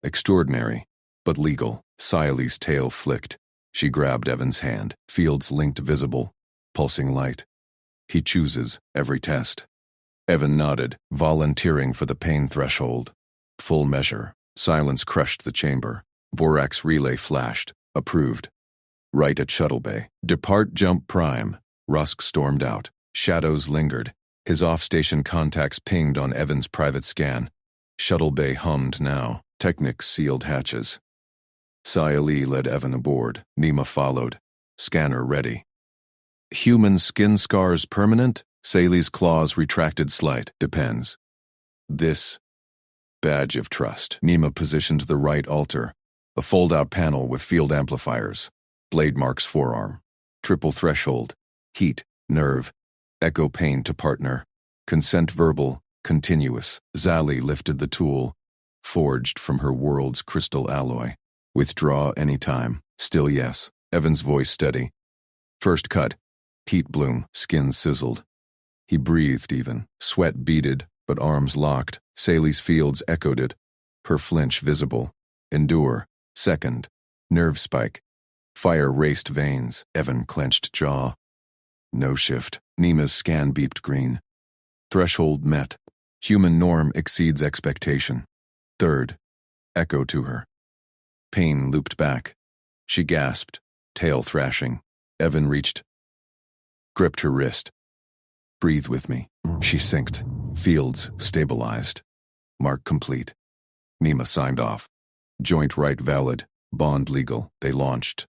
Extraordinary, but legal. Siley's tail flicked. She grabbed Evan's hand. Fields linked visible. Pulsing light. He chooses every test. Evan nodded, volunteering for the pain threshold. Full measure. Silence crushed the chamber. Borax relay flashed. Approved. Right at shuttle bay. Depart jump prime. Rusk stormed out. Shadows lingered. His off-station contacts pinged on Evan's private scan. Shuttle bay hummed now. Technics sealed hatches. Siley led Evan aboard. Nima followed. Scanner ready. Human skin scars permanent? Saley's claws retracted slight. Depends. This. Badge of trust. Nima positioned the right altar. A fold-out panel with field amplifiers. Blade marks forearm. Triple threshold. Heat. Nerve. Echo pain to partner. Consent verbal. Continuous. Zali lifted the tool. Forged from her world's crystal alloy. Withdraw anytime. Still yes. Evan's voice steady. First cut. Heat bloom. Skin sizzled. He breathed even. Sweat beaded, but arms locked. Saley's fields echoed it. Her flinch visible. Endure. Second. Nerve spike. Fire raced veins. Evan clenched jaw. No shift. Nima's scan beeped green. Threshold met. Human norm exceeds expectation. Third. Echo to her. Pain looped back. She gasped, tail thrashing. Evan reached. Gripped her wrist. Breathe with me. She synced. Fields stabilized. Mark complete. Nima signed off. Joint right valid. Bond legal. They launched.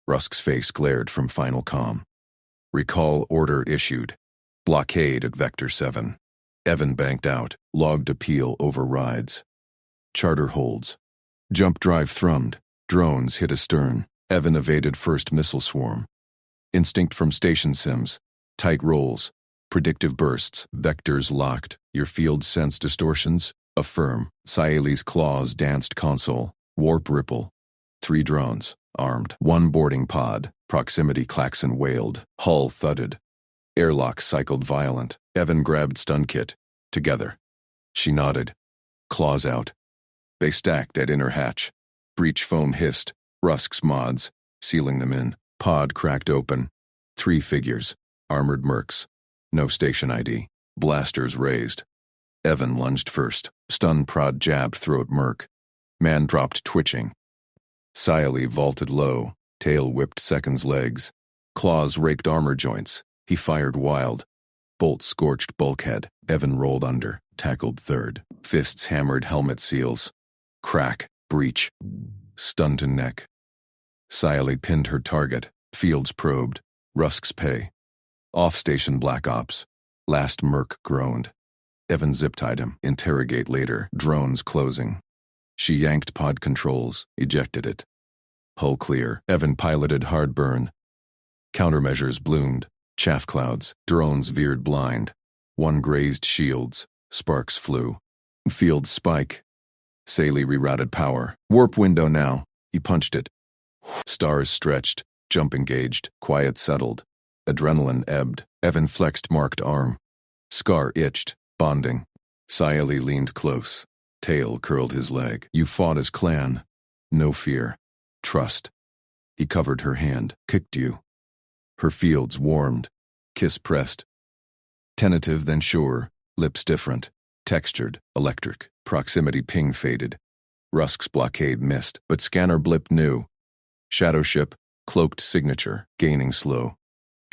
Rusk's face glared from final comm. Recall order issued. Blockade at Vector 7. Evan banked out. Logged appeal overrides. Charter holds. Jump drive thrummed. Drones hit astern. Evan evaded first missile swarm. Instinct from station sims. Tight rolls. Predictive bursts. Vectors locked. Your field sense distortions. Affirm. Siley's claws danced console. Warp ripple. 3 drones. Armed. 1 boarding pod. Proximity klaxon wailed. Hull thudded. Airlock cycled violent. Evan grabbed stun kit. Together. She nodded. Claws out. They stacked at inner hatch. Breach foam hissed. Rusk's mods. Sealing them in. Pod cracked open. 3 figures. Armored mercs. No station ID. Blasters raised. Evan lunged first. Stun prod jabbed throat merc. Man dropped twitching. Siley vaulted low. Tail whipped seconds legs. Claws raked armor joints. He fired wild. Bolt scorched bulkhead. Evan rolled under. Tackled third. Fists hammered helmet seals. Crack. Breach. Stun to neck. Siley pinned her target. Fields probed. Rusk's pay. Off-station black ops. Last merc groaned. Evan zip-tied him. Interrogate later. Drones closing. She yanked pod controls. Ejected it. Hull clear. Evan piloted hard burn. Countermeasures bloomed. Chaff clouds. Drones veered blind. 1 grazed shields. Sparks flew. Field spike. Saley rerouted power. Warp window now. He punched it. Stars stretched. Jump engaged. Quiet settled. Adrenaline ebbed. Evan flexed marked arm. Scar itched. Bonding. Siley leaned close. Tail curled his leg. You fought as clan. No fear. Trust. He covered her hand. Kicked you. Her fields warmed. Kiss pressed. Tentative then sure. Lips different. Textured. Electric. Proximity ping faded. Rusk's blockade missed, but scanner blip new. Shadow ship. Cloaked signature. Gaining slow.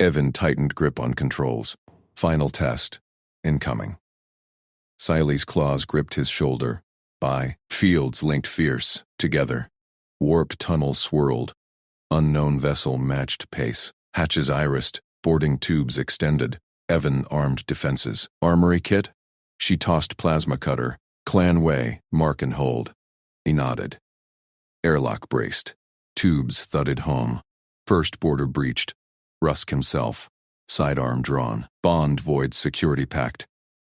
Evan tightened grip on controls. Final test. Incoming. Siley's claws gripped his shoulder. By. Fields linked fierce. Together. Warp tunnel swirled. Unknown vessel matched pace. Hatches irised. Boarding tubes extended. Evan armed defenses. Armory kit? She tossed plasma cutter. Clan way. Mark and hold. He nodded. Airlock braced. Tubes thudded home. First border breached. Rusk himself. Sidearm drawn. Bond voids security pact.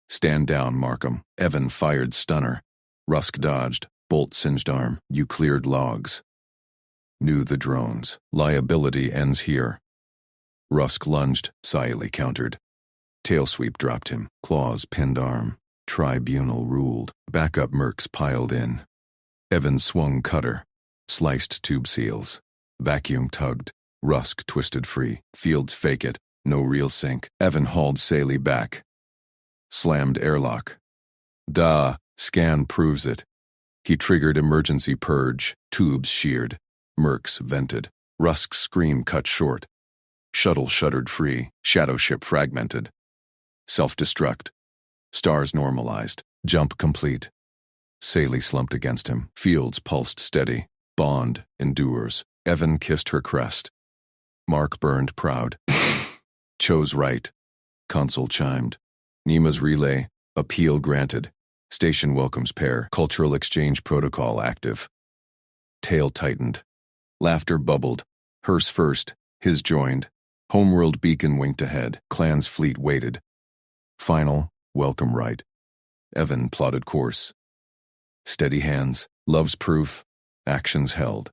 Stand down, Markham. Evan fired stunner. Rusk dodged. Bolt singed arm. You cleared logs. Knew the drones. Liability ends here. Rusk lunged. Siley countered. Tail sweep dropped him. Claws pinned arm. Tribunal ruled. Backup mercs piled in. Evan swung cutter. Sliced tube seals. Vacuum tugged. Rusk twisted free. Fields fake it. No real sink. Evan hauled Saley back. Slammed airlock. Duh. Scan proves it. He triggered emergency purge. Tubes sheared. Mercs vented. Rusk's scream cut short. Shuttle shuddered free. Shadow ship fragmented. Self-destruct. Stars normalized. Jump complete. Saley slumped against him. Fields pulsed steady. Bond endures. Evan kissed her crest. Mark burned proud. Chose right. Console chimed. Nima's relay. Appeal granted. Station welcomes pair. Cultural exchange protocol active. Tail tightened. Laughter bubbled. Hers first. His joined. Homeworld beacon winked ahead. Clan's fleet waited. Final. Welcome right. Evan plotted course. Steady hands. Love's proof. Actions held.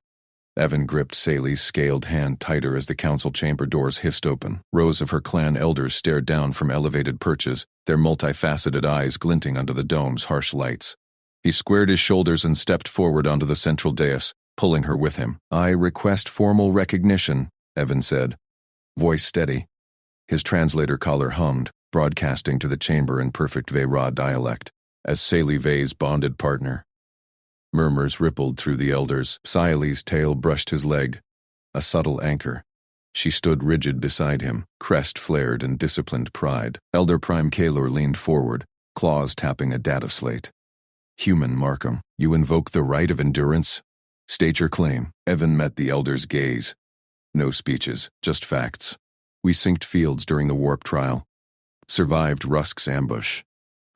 Evan gripped Saley's scaled hand tighter as the council chamber doors hissed open. Rows of her clan elders stared down from elevated perches, their multifaceted eyes glinting under the dome's harsh lights. He squared his shoulders and stepped forward onto the central dais, pulling her with him. I request formal recognition, Evan said. Voice steady. His translator collar hummed, broadcasting to the chamber in perfect Veyra dialect, as Saley Vey's bonded partner. Murmurs rippled through the elders. Siley's tail brushed his leg. A subtle anchor. She stood rigid beside him, crest flared in disciplined pride. Elder Prime Kalor leaned forward, claws tapping a data slate. Human Markham, you invoke the right of endurance? State your claim. Evan met the elder's gaze. No speeches, just facts. We synced fields during the warp trial. Survived Rusk's ambush.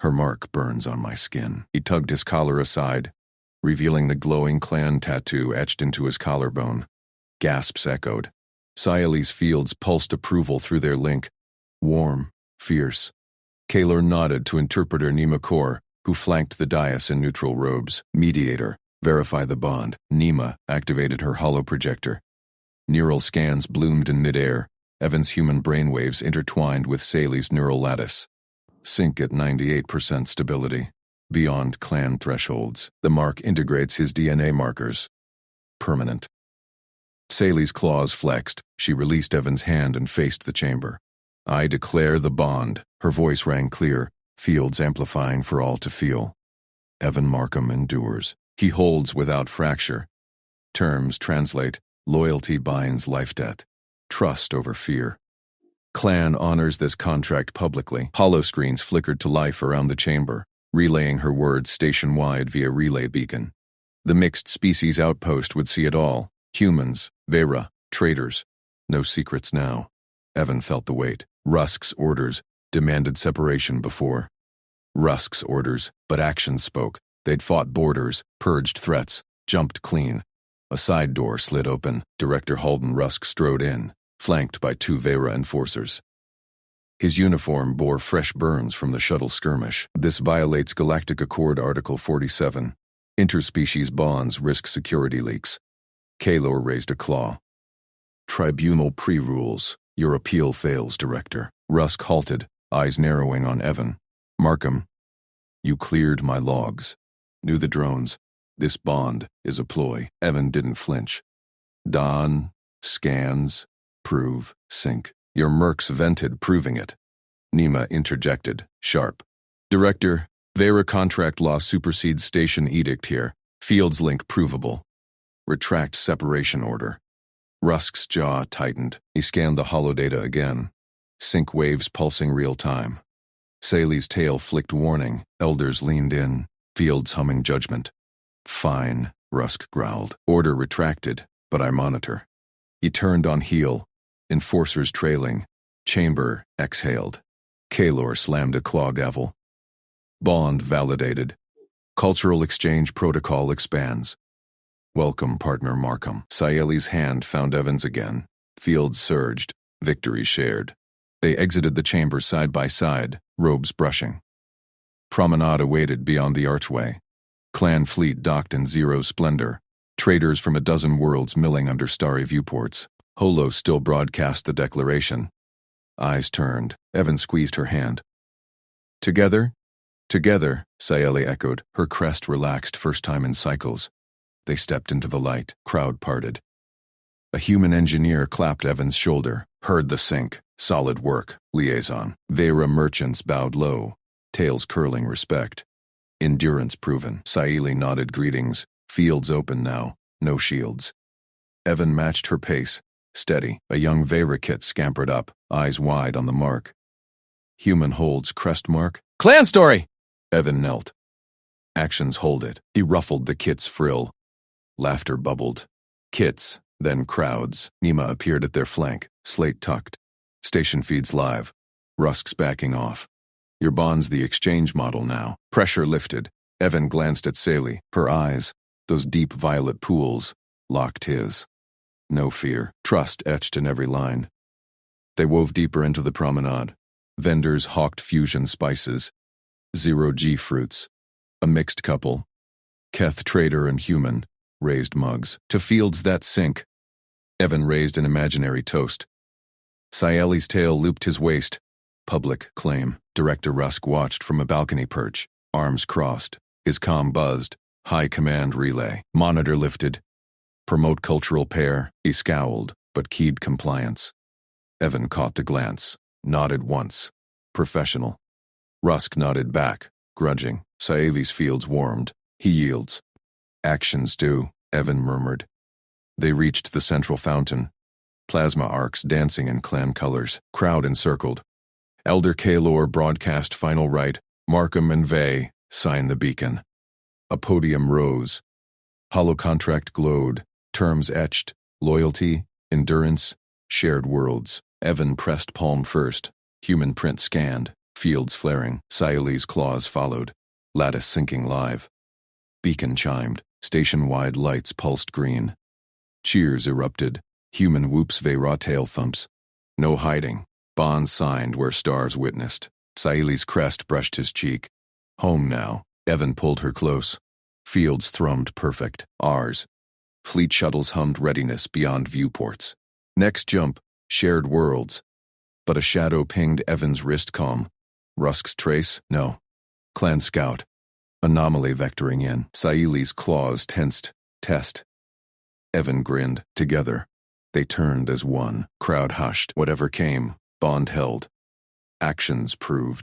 Her mark burns on my skin. He tugged his collar aside, revealing the glowing clan tattoo etched into his collarbone. Gasps echoed. Siley's fields pulsed approval through their link. Warm, fierce. Kalor nodded to interpreter Nima Kaur, who flanked the dais in neutral robes. Mediator, verify the bond. Nima activated her holoprojector. Neural scans bloomed in midair. Evan's human brainwaves intertwined with Saley's neural lattice. Sync at 98% stability. Beyond clan thresholds, the mark integrates his DNA markers. Permanent. Saley's claws flexed. She released Evan's hand and faced the chamber. I declare the bond. Her voice rang clear, fields amplifying for all to feel. Evan Markham endures. He holds without fracture. Terms translate, loyalty binds life debt. Trust over fear. Clan honors this contract publicly. Holoscreens flickered to life around the chamber, relaying her words station-wide via relay beacon. The mixed species outpost would see it all. Humans, Veyra, traitors. No secrets now. Evan felt the weight. Rusk's orders demanded separation before. Rusk's orders, but actions spoke. They'd fought borders, purged threats, jumped clean. A side door slid open. Director Halden Rusk strode in, flanked by two Veyra enforcers. His uniform bore fresh burns from the shuttle skirmish. This violates Galactic Accord Article 47. Interspecies bonds risk security leaks. Kalor raised a claw. Tribunal pre-rules. Your appeal fails, Director. Rusk halted, eyes narrowing on Evan. Markham, you cleared my logs. Knew the drones. This bond is a ploy. Evan didn't flinch. Don, scans, prove, sync. Your mercs vented, proving it. Nima interjected, sharp. Director, Veyra contract law supersedes station edict here. Fields link provable. Retract separation order. Rusk's jaw tightened. He scanned the holodata again. Sync waves pulsing real time. Saley's tail flicked warning. Elders leaned in. Fields humming judgment. Fine, Rusk growled. Order retracted, but I monitor. He turned on heel. Enforcers trailing. Chamber exhaled. Kalor slammed a claw gavel. Bond validated. Cultural exchange protocol expands. Welcome, partner Markham. Saeli's hand found Evan's again. Fields surged. Victory shared. They exited the chamber side by side, robes brushing. Promenade awaited beyond the archway. Clan fleet docked in zero splendor. Traders from a dozen worlds milling under starry viewports. Holo still broadcast the declaration. Eyes turned. Evan squeezed her hand. Together? Together, Saeli echoed, her crest relaxed first time in cycles. They stepped into the light. Crowd parted. A human engineer clapped Evan's shoulder. Heard the sync. Solid work. Liaison. Vera merchants bowed low, tails curling respect. Endurance proven. Saeli nodded greetings. Fields open now. No shields. Evan matched her pace. Steady. A young Vera kit scampered up, eyes wide on the mark. Human holds crest mark. Clan story! Evan knelt. Actions hold it. He ruffled the kit's frill. Laughter bubbled. Kits, then crowds. Nima appeared at their flank, slate tucked. Station feeds live. Rusk's backing off. Your bond's the exchange model now. Pressure lifted. Evan glanced at Saeli. Her eyes, those deep violet pools, locked his. No fear. Trust etched in every line. They wove deeper into the promenade. Vendors hawked fusion spices. Zero-G fruits. A mixed couple. Keth trader and human. Raised mugs. To fields that sink. Evan raised an imaginary toast. Saeli's tail looped his waist. Public claim. Director Rusk watched from a balcony perch. Arms crossed. His comm buzzed. High command relay. Monitor lifted. Promote cultural pair. He scowled, but keyed compliance. Evan caught the glance. Nodded once. Professional. Rusk nodded back, grudging. Saeli's fields warmed. He yields. Actions do, Evan murmured. They reached the central fountain. Plasma arcs dancing in clan colors. Crowd encircled. Elder Kalor broadcast final rite. Markham and Vey signed the beacon. A podium rose. Holocontract glowed. Terms etched. Loyalty, endurance, shared worlds. Evan pressed palm first. Human print scanned. Fields flaring. Saeli's claws followed. Lattice sinking live. Beacon chimed. Station-wide lights pulsed green. Cheers erupted. Human whoops raw tail thumps. No hiding. Bond signed where stars witnessed. Saeli's crest brushed his cheek. Home now. Evan pulled her close. Fields thrummed perfect. Ours. Fleet shuttles hummed readiness beyond viewports. Next jump. Shared worlds. But a shadow pinged Evan's wrist comm. Rusk's trace? No. Clan scout. Anomaly vectoring in. Saeli's claws tensed. Test. Evan grinned. Together. They turned as one. Crowd hushed. Whatever came, Bond held. Actions proved.